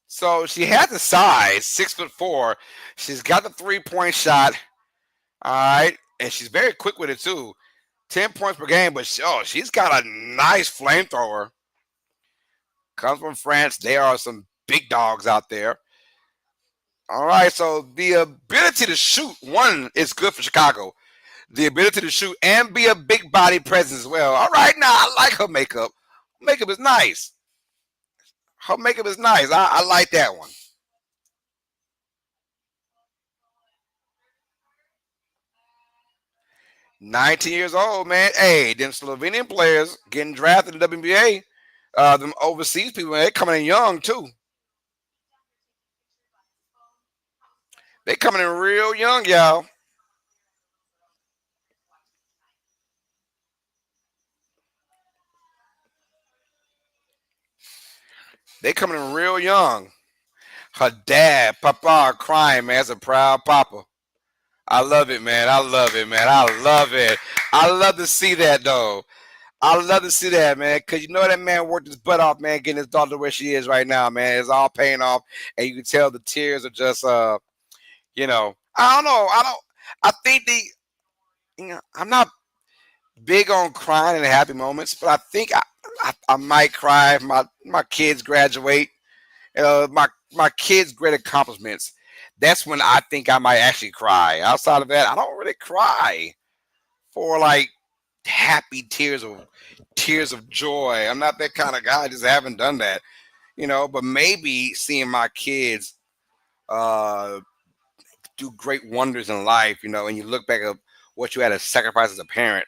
So she has the size, 6'4". She's got the 3-point shot. All right. And she's very quick with it too. 10 points per game, but she's got a nice flamethrower. Comes from France. There are some big dogs out there. All right, so the ability to shoot, one, is good for Chicago. The ability to shoot and be a big body presence as well. All right, now I like her makeup. Makeup is nice. Her makeup is nice. I like that one. 19 years old, man. Hey, them Slovenian players getting drafted in the WNBA. Them overseas people, man, they coming in young too. They coming in real young, y'all. They coming in real young. Her dad, Papa, crying, man. That's a proud Papa. I love it, man. I love it, man. I love it. I love to see that, though. I love to see that, man, because you know that man worked his butt off, man, getting his daughter where she is right now, man. It's all paying off, and you can tell the tears are just, I don't know. I think I'm not big on crying in happy moments, but I think I might cry if my kids graduate. My kids' great accomplishments. That's when I think I might actually cry. Outside of that, I don't really cry for like happy tears of joy. I'm not that kind of guy. I just haven't done that, But maybe seeing my kids uh, do great wonders in life, and you look back at what you had to sacrifice as a parent,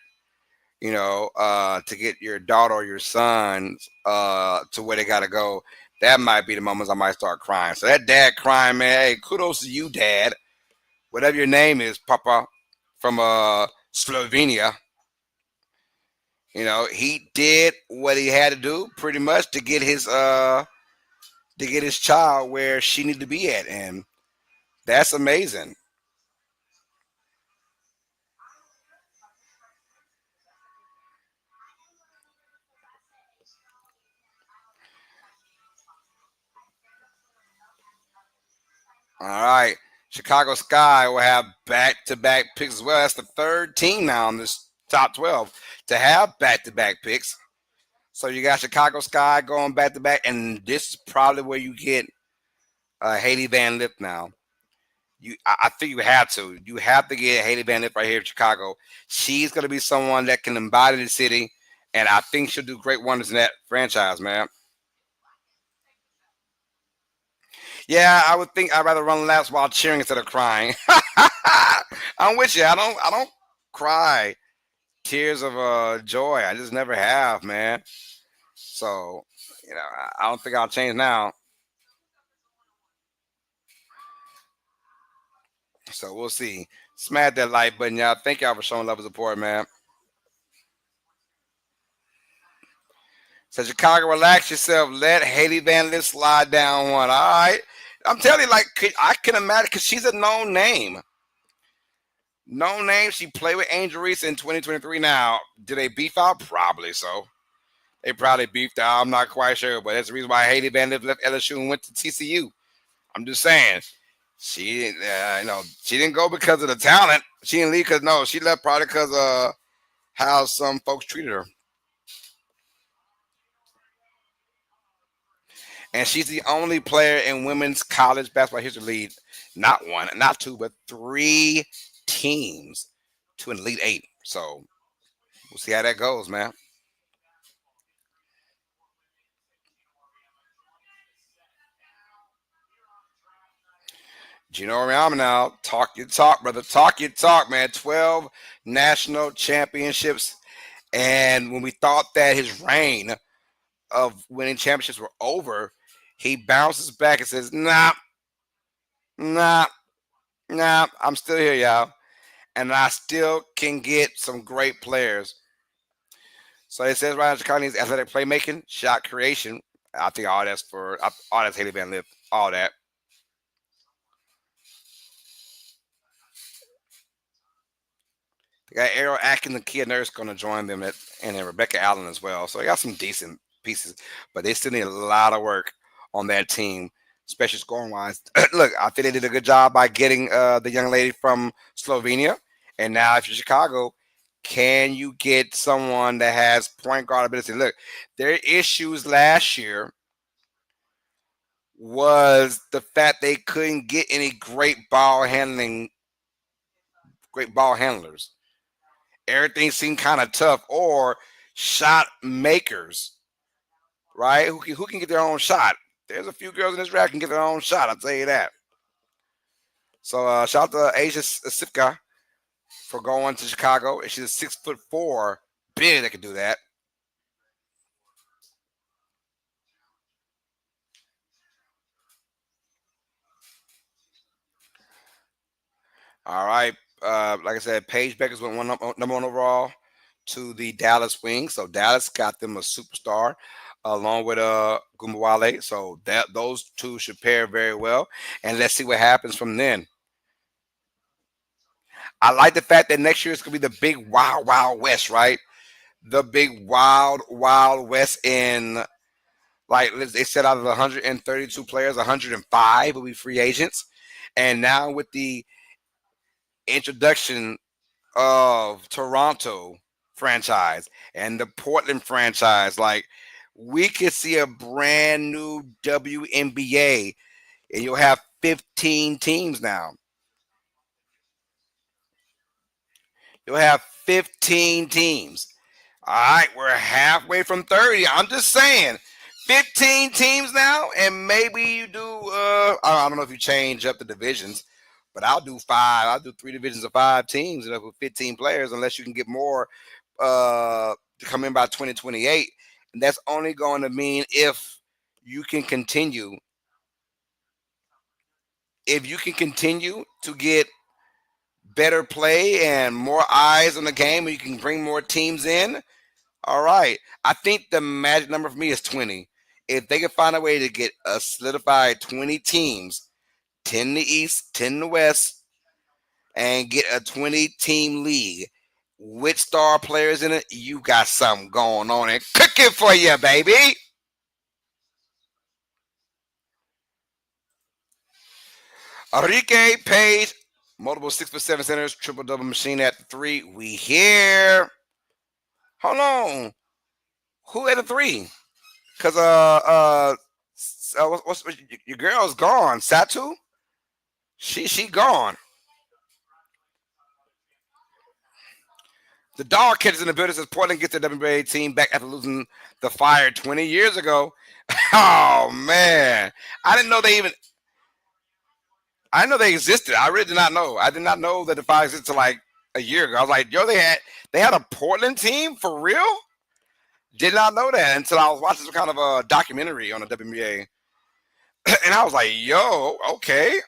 to get your daughter or your son to where they got to go. That might be the moments I might start crying. So that dad crying, man. Hey, kudos to you, Dad. Whatever your name is, Papa, from Slovenia. He did what he had to do pretty much to get his child where she needed to be at, and that's amazing. All right, Chicago Sky will have back-to-back picks as well. That's the third team now in this top 12 to have back-to-back picks. So you got Chicago Sky going back-to-back, and this is probably where you get Haley Van Lith now. I think you have to. You have to get Haley Van Lith right here in Chicago. She's going to be someone that can embody the city, and I think she'll do great wonders in that franchise, man. Yeah, I would think I'd rather run laps while cheering instead of crying. I'm with you. I don't cry tears of joy. I just never have, man. So, I don't think I'll change now. So we'll see. Smash that like button, y'all. Thank y'all for showing love and support, man. So Chicago, relax yourself. Let Haley Van Lith slide down one. All right. I'm telling you, like I can imagine because she's a known name. Known name. She played with Angel Reese in 2023. Now, did they beef out? Probably so. They probably beefed out. I'm not quite sure, but that's the reason why Haley Van Lith left LSU and went to TCU. I'm just saying. She didn't go because of the talent. She didn't leave because no, she left probably because of how some folks treated her. And she's the only player in women's college basketball history to lead not one, not two, but three teams to an Elite Eight. So we'll see how that goes, man. Gino Auriemma now, talk your talk, brother. Talk your talk, man. 12 national championships. And when we thought that his reign of winning championships were over, he bounces back and says, nah, nah, nah, I'm still here, y'all. And I still can get some great players. So it says Ryan Chicago needs athletic playmaking, shot creation. I think all that's Haley Van Lith, all that. They got Ariel Atkins and Kia Nurse going to join them, and then Rebecca Allen as well. So they got some decent pieces, but they still need a lot of work on that team, especially scoring wise. Look, I think they did a good job by getting the young lady from Slovenia, and now if you're Chicago, can you get someone that has point guard ability? Look, their issues last year was the fact they couldn't get any great ball handlers. Everything seemed kind of tough, or shot makers, right? Who can get their own shot? There's a few girls in this draft can get their own shot. I'll tell you that. So shout out to Asia Sifka for going to Chicago. And she's a 6'4" big that can do that. All right. Like I said, Paige Beckers went number one overall to the Dallas Wings. So Dallas got them a superstar along with Gumbawale. So that those two should pair very well. And let's see what happens from then. I like the fact that next year it's gonna be the big wild wild west, right? The big wild wild west in like they said out of the 132 players, 105 will be free agents. And now with the introduction of Toronto franchise and the Portland franchise, like we could see a brand new WNBA, and you'll have 15 teams now. You'll have 15 teams. All right, we're halfway from 30. I'm just saying, 15 teams now, and maybe you do. I don't know if you change up the divisions, but I'll do five. I'll do three divisions of 5 teams, with 15 players, unless you can get more to come in by 2028. And that's only going to mean if you can continue. If you can continue to get better play and more eyes on the game, and you can bring more teams in. All right. I think the magic number for me is 20. If they can find a way to get a solidified 20 teams, 10 in the East, 10 in the West, and get a 20-team league with star players in it, you got something going on and cooking for you, baby. Enrique Page, multiple 6'7" centers, triple double machine at the three. We here. Hold on. Who at the three? Because your girl's gone. Satu, she gone. The dog catches in the building says Portland gets the WNBA team back after losing the Fire 20 years ago. Oh man, I didn't know they even. I didn't know they existed. I really did not know. I did not know that the Fire existed until like a year ago. I was like, yo, they had a Portland team for real. Did not know that until I was watching some kind of a documentary on the WNBA, and I was like, yo, okay.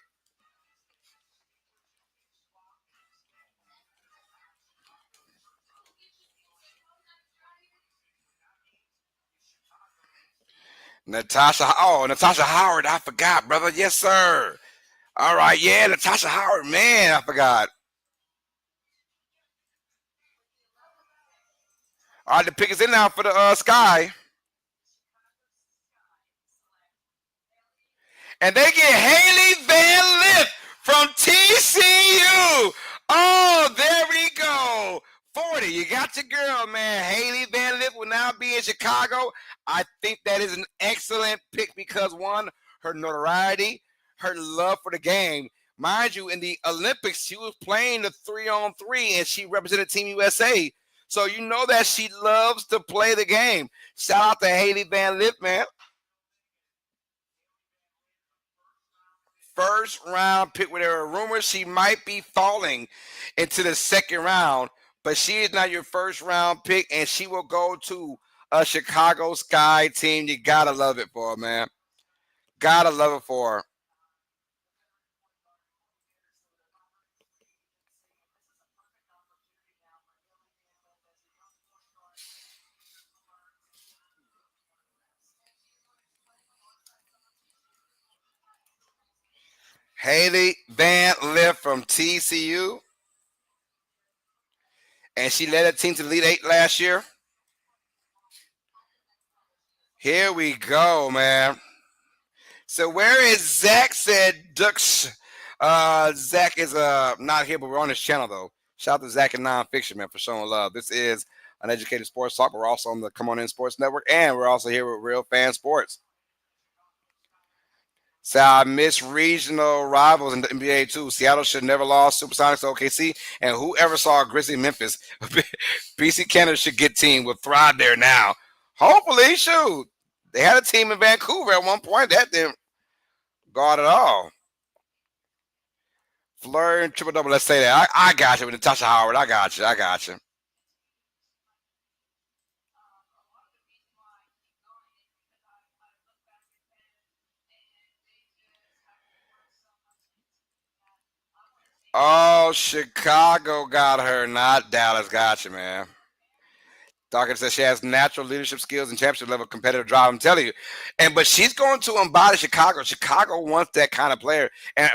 Natasha Howard. I forgot, brother. Yes, sir. All right, yeah, Natasha Howard. Man, I forgot. All right, the pick is in now for the Sky, and they get Haley Van Lith from TCU. Oh, there we go. 40. You got your girl, man. Haley Van Lith will now be in Chicago. I think that is an excellent pick because one, her notoriety, her love for the game. Mind you, in the Olympics, she was playing the 3-on-3 and she represented Team USA. So you know that she loves to play the game. Shout out to Haley Van Lith, man. First round pick, where there are rumors she might be falling into the second round, but she is not your first round pick, and she will go to a Chicago Sky team. You gotta love it for her, man. Gotta love it for her. Haley Van Lith from TCU, and she led a team to the Elite Eight last year. Here we go, man. So where is Zach? Said Dux. Zach is not here, but we're on his channel though. Shout out to Zach and Nonfiction, man, for showing love. This is Uneducated Sports Talk. We're also on the Come On In Sports Network, and we're also here with Real Fan Sports. So I miss regional rivals in the NBA too. Seattle should never lost Supersonics to OKC, and whoever saw Grizzly Memphis, BC Canada should get team will thrive there now. Hopefully, shoot. They had a team in Vancouver at one point that didn't guard at all. Flurry and triple double. Let's say that. I got you with Natasha Howard. I got you. I got you. Oh, Chicago got her, not Dallas. Got you, man. Dawkins says she has natural leadership skills and championship level competitive drive. I'm telling you, but she's going to embody Chicago. Chicago wants that kind of player. And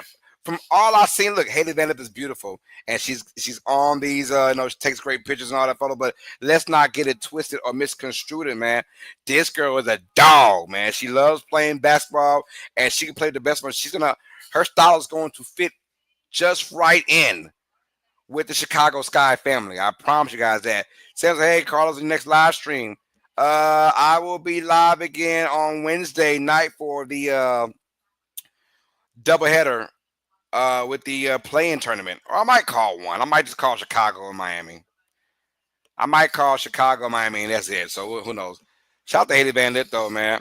from all I've seen, look, Haley Van Lith is beautiful, and she's on these. She takes great pictures and all that photo. But let's not get it twisted or misconstrued, man. This girl is a dog, man. She loves playing basketball, and she can play the best one. Her style is going to fit just right in with the Chicago Sky family. I promise you guys that. Says, hey, Carlos, the next live stream. I will be live again on Wednesday night for the doubleheader with the play-in tournament. Or I might call one. I might just call Chicago and Miami. I might call Chicago and Miami, and that's it. So who knows? Shout out to Haley Van Lith, though, man.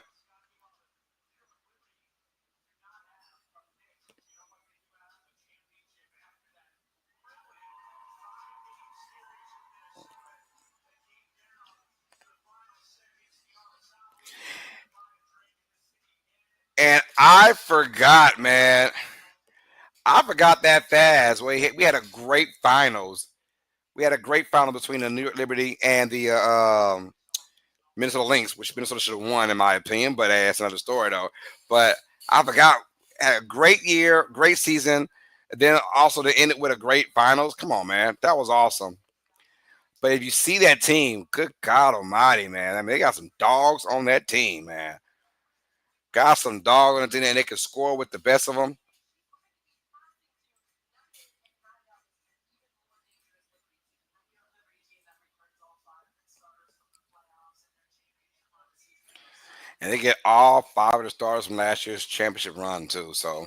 And I forgot, man. I forgot that fast. We had a great finals. We had a great final between the New York Liberty and the Minnesota Lynx, which Minnesota should have won in my opinion, but that's another story though. But I forgot, had a great year, great season, then also to end it with a great finals. Come on, man, that was awesome. But if you see that team, good God Almighty, man, I mean they got some dogs on that team, man. Got some dogs on the team, and they can score with the best of them. And they get all five of the stars from last year's championship run too. So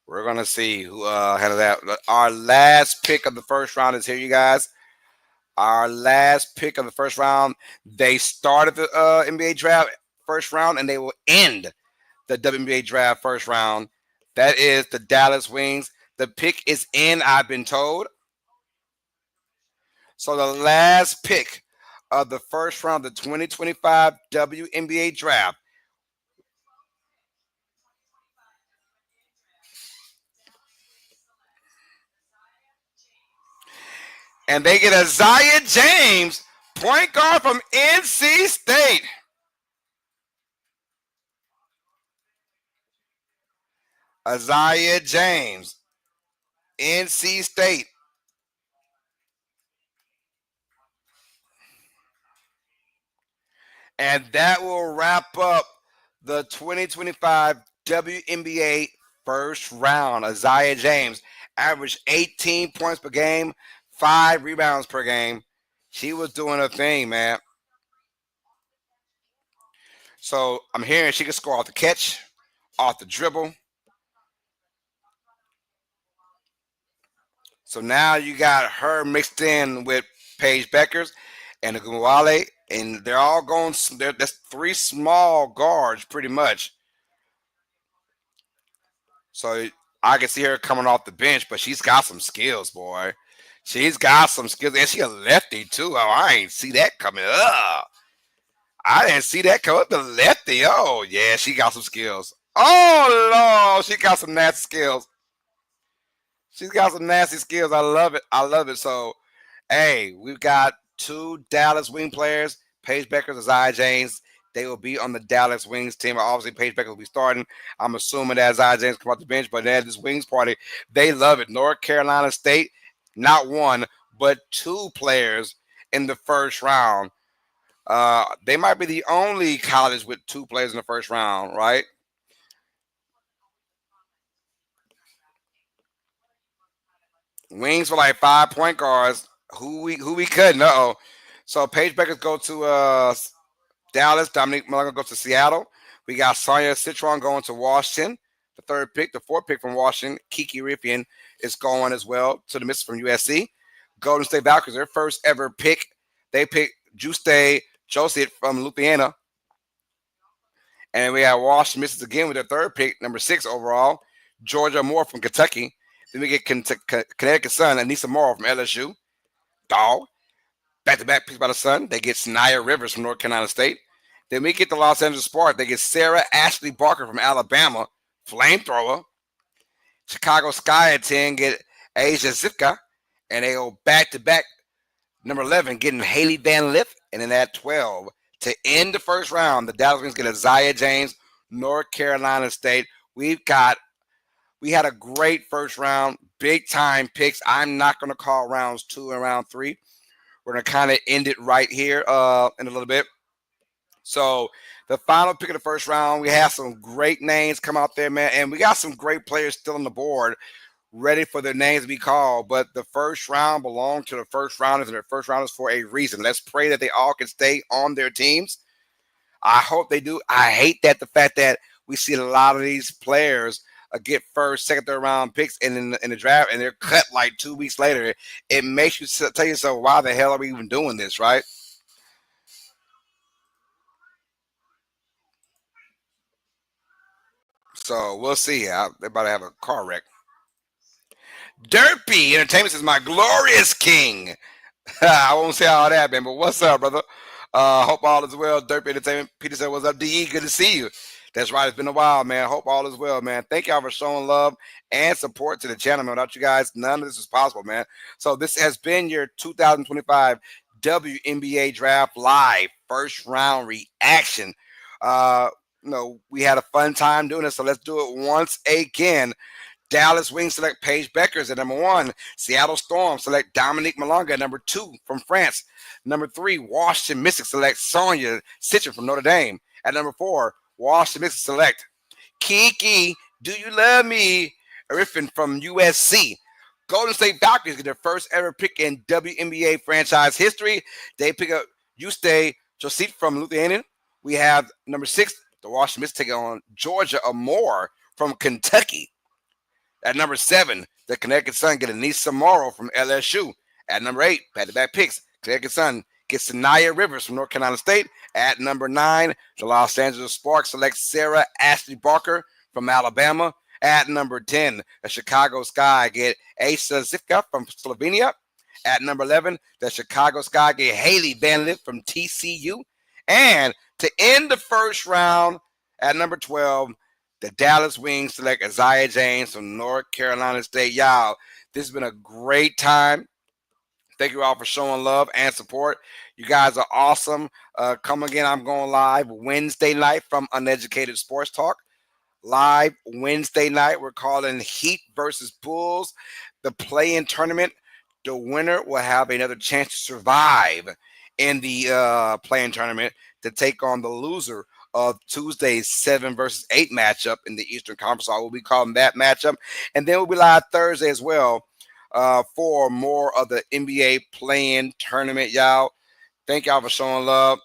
we're gonna see who handle that. Our last pick of the first round is here, you guys. Our last pick of the first round. They started the NBA draft first round, and they will end the WNBA draft first round. That is the Dallas Wings. The pick is in. I've been told. So the last pick of the first round, the 2025 WNBA draft. And they get Isaiah James, point guard from NC State. Isaiah James, NC State. And that will wrap up the 2025 WNBA first round. Isaiah James averaged 18 points per game, 5 rebounds per game. She was doing her thing, man. So I'm hearing she can score off the catch, off the dribble. So now you got her mixed in with Paige Beckers and Ogunwale, and they're all going. That's three small guards, pretty much. So I can see her coming off the bench, but she's got some skills, boy. She's got some skills, and she a lefty too. Oh, I ain't see that coming up. I didn't see that coming up. The lefty. Oh yeah, she got some skills. Oh Lord, she got some nasty skills. She's got some nasty skills. I love it. I love it. So, hey, we've got two Dallas Wing players, Paige Beckers and Zaya James. They will be on the Dallas Wings team. Obviously, Paige Beckers will be starting. I'm assuming that Zaya James come off the bench, but at this Wings party, they love it. North Carolina State, not one, but two players in the first round. They might be the only college with two players in the first round, right? Wings for like 5 point guards. Who we couldn't? Uh oh. So Paige Beckers go to Dallas. Dominique Malone goes to Seattle. We got Sonia Citron going to Washington. The third pick, the fourth pick from Washington, Kiki Ripien is going as well to the Miss from USC. Golden State Valkyries, their first ever pick. They picked Juste Joseph from Louisiana. And we have Washington Misses again with their third pick, number 6 overall. Georgia Moore from Kentucky. Then we get Connecticut Sun, Anissa Morrow from LSU. Dog. Back-to-back picks by the Sun. They get Sanaya Rivers from North Carolina State. Then we get the Los Angeles Spark. They get Sarah Ashley Barker from Alabama. Flamethrower. Chicago Sky at 10 get Asia Zivka. And they go back-to-back. Number 11 getting Haley Van Lith. And then at 12 to end the first round, the Dallas Wings get Isaiah James, North Carolina State. We had a great first round, big time picks. I'm not going to call rounds 2 and round 3. We're going to kind of end it right here in a little bit. So the final pick of the first round, we have some great names come out there, man. And we got some great players still on the board ready for their names to be called. But the first round belongs to the first rounders, and their first rounders for a reason. Let's pray that they all can stay on their teams. I hope they do. I hate that the fact that we see a lot of these players get first, second, third round picks in the draft, and they're cut like 2 weeks later. It makes you tell yourself, why the hell are we even doing this, right? So we'll see. They're about to have a car wreck. Derpy Entertainment is my glorious king. I won't say all that, man, but what's up, brother? Hope all is well. Derpy Entertainment. Peter said, what's up, DE? Good to see you. That's right. It's been a while, man. Hope all is well, man. Thank y'all for showing love and support to the channel, man. Without you guys, none of this is possible, man. So this has been your 2025 WNBA Draft Live first round reaction. We had a fun time doing this, so let's do it once again. Dallas Wings select Paige Beckers at number 1. Seattle Storm select Dominique Malonga at number 2 from France. Number 3, Washington Mystics select Sonia Citron from Notre Dame. At number 4, Washington Mystics select Kiki, Do You Love Me? Griffin from USC. Golden State Falcons get their first ever pick in WNBA franchise history. They pick up UST Joseph from Lithuania. We have number 6, the Washington Mystics take on Georgia Amore from Kentucky. At number 7, the Connecticut Sun get Anissa Morrow from LSU. At number 8, back-to-back picks, Connecticut Sun gets Sanaya Rivers from North Carolina State. At number 9, the Los Angeles Sparks select Sarah Ashley Barker from Alabama. At number 10, the Chicago Sky get Asa Zivka from Slovenia. At number 11, the Chicago Sky get Haley Van Lith from TCU. And to end the first round, at number 12, the Dallas Wings select Isaiah James from North Carolina State. Y'all, this has been a great time. Thank you all for showing love and support. You guys are awesome. Come again. I'm going live Wednesday night from Uneducated Sports Talk. Live Wednesday night. We're calling Heat versus Bulls. The play-in tournament. The winner will have another chance to survive in the play-in tournament to take on the loser of Tuesday's 7 versus 8 matchup in the Eastern Conference. So I will be calling that matchup. And then we'll be live Thursday as well for more of the NBA play-in tournament, y'all. Thank y'all for showing love.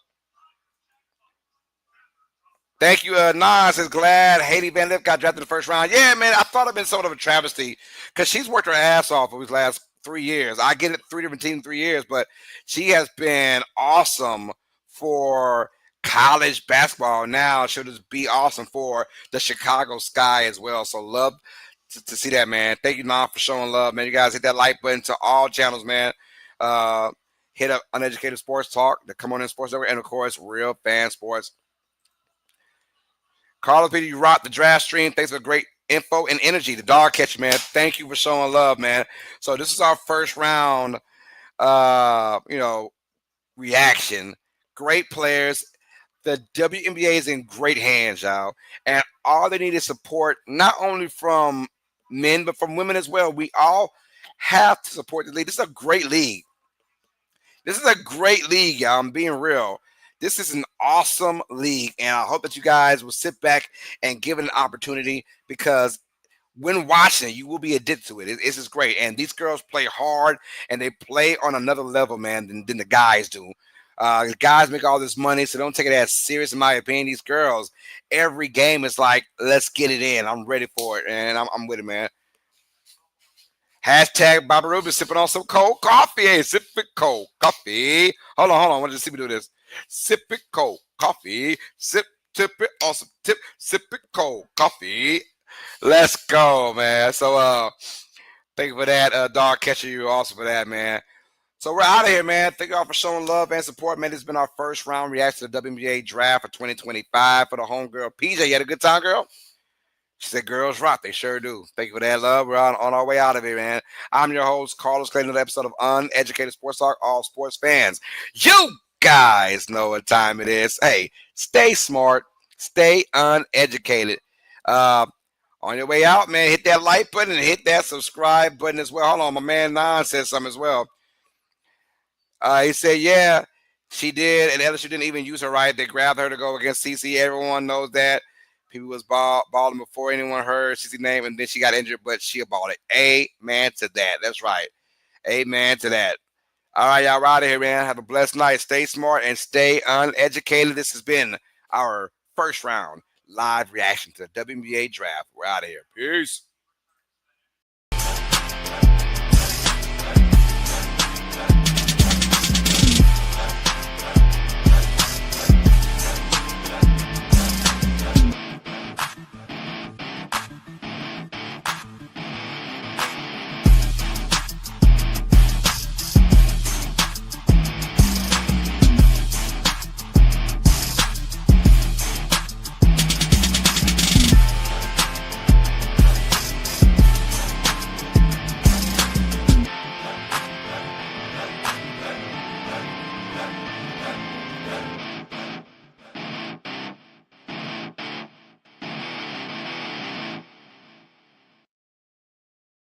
Thank you. Nas is glad Haley Van Lith got drafted in the first round. Yeah, man, I thought it'd been somewhat of a travesty because she's worked her ass off over these last 3 years. I get it, 3 different teams in 3 years, but she has been awesome for college basketball. Now she'll just be awesome for the Chicago Sky as well. So love to see that, man. Thank you, Nas, for showing love, man. You guys hit that like button to all channels, man. Hit up Uneducated Sports Talk, the Come On In Sports Network, and of course, Real Fan Sports. Carlos Peter, you rock the draft stream. Thanks for great info and energy. The dog catcher, man. Thank you for showing love, man. So this is our first round, reaction. Great players. The WNBA is in great hands, y'all. And all they need is support, not only from men, but from women as well. We all have to support the league. This is a great league. This is a great league, y'all. I'm being real. This is an awesome league, and I hope that you guys will sit back and give it an opportunity because when watching it, you will be addicted to it. It's just great, and these girls play hard, and they play on another level, man, than the guys do. The guys make all this money, so don't take it as serious, in my opinion. These girls, every game is like, let's get it in. I'm ready for it, and I'm with it, man. Hashtag Bobby Rubin sipping on some cold coffee. Hey, sipping cold coffee. Hold on. What does see me do this? Sipping cold coffee. Sip it on some sipping cold coffee. Let's go, man. So Thank you for that, dog catcher. You also for that, man. So we're out of here, man. Thank y'all for showing love and support, man. This has been our first round reaction to the WNBA draft for 2025 for the homegirl. PJ, you had a good time, girl? She said, girls rock. They sure do. Thank you for that love. We're on our way out of here, man. I'm your host, Carlos Clayton, another episode of Uneducated Sports Talk, all sports fans. You guys know what time it is. Hey, stay smart, stay uneducated. Uh, on your way out, man, hit that like button and hit that subscribe button as well. Hold on, my man Nan said something as well. He said, yeah, she did, and LSU didn't even use her right. They grabbed her to go against CC. Everyone knows that. People was balling before anyone heard CC name, and then she got injured, but she balled it. Amen to that. That's right. Amen to that. All right, y'all out of here, man. Have a blessed night. Stay smart and stay uneducated. This has been our first round live reaction to the WNBA draft. We're out of here. Peace.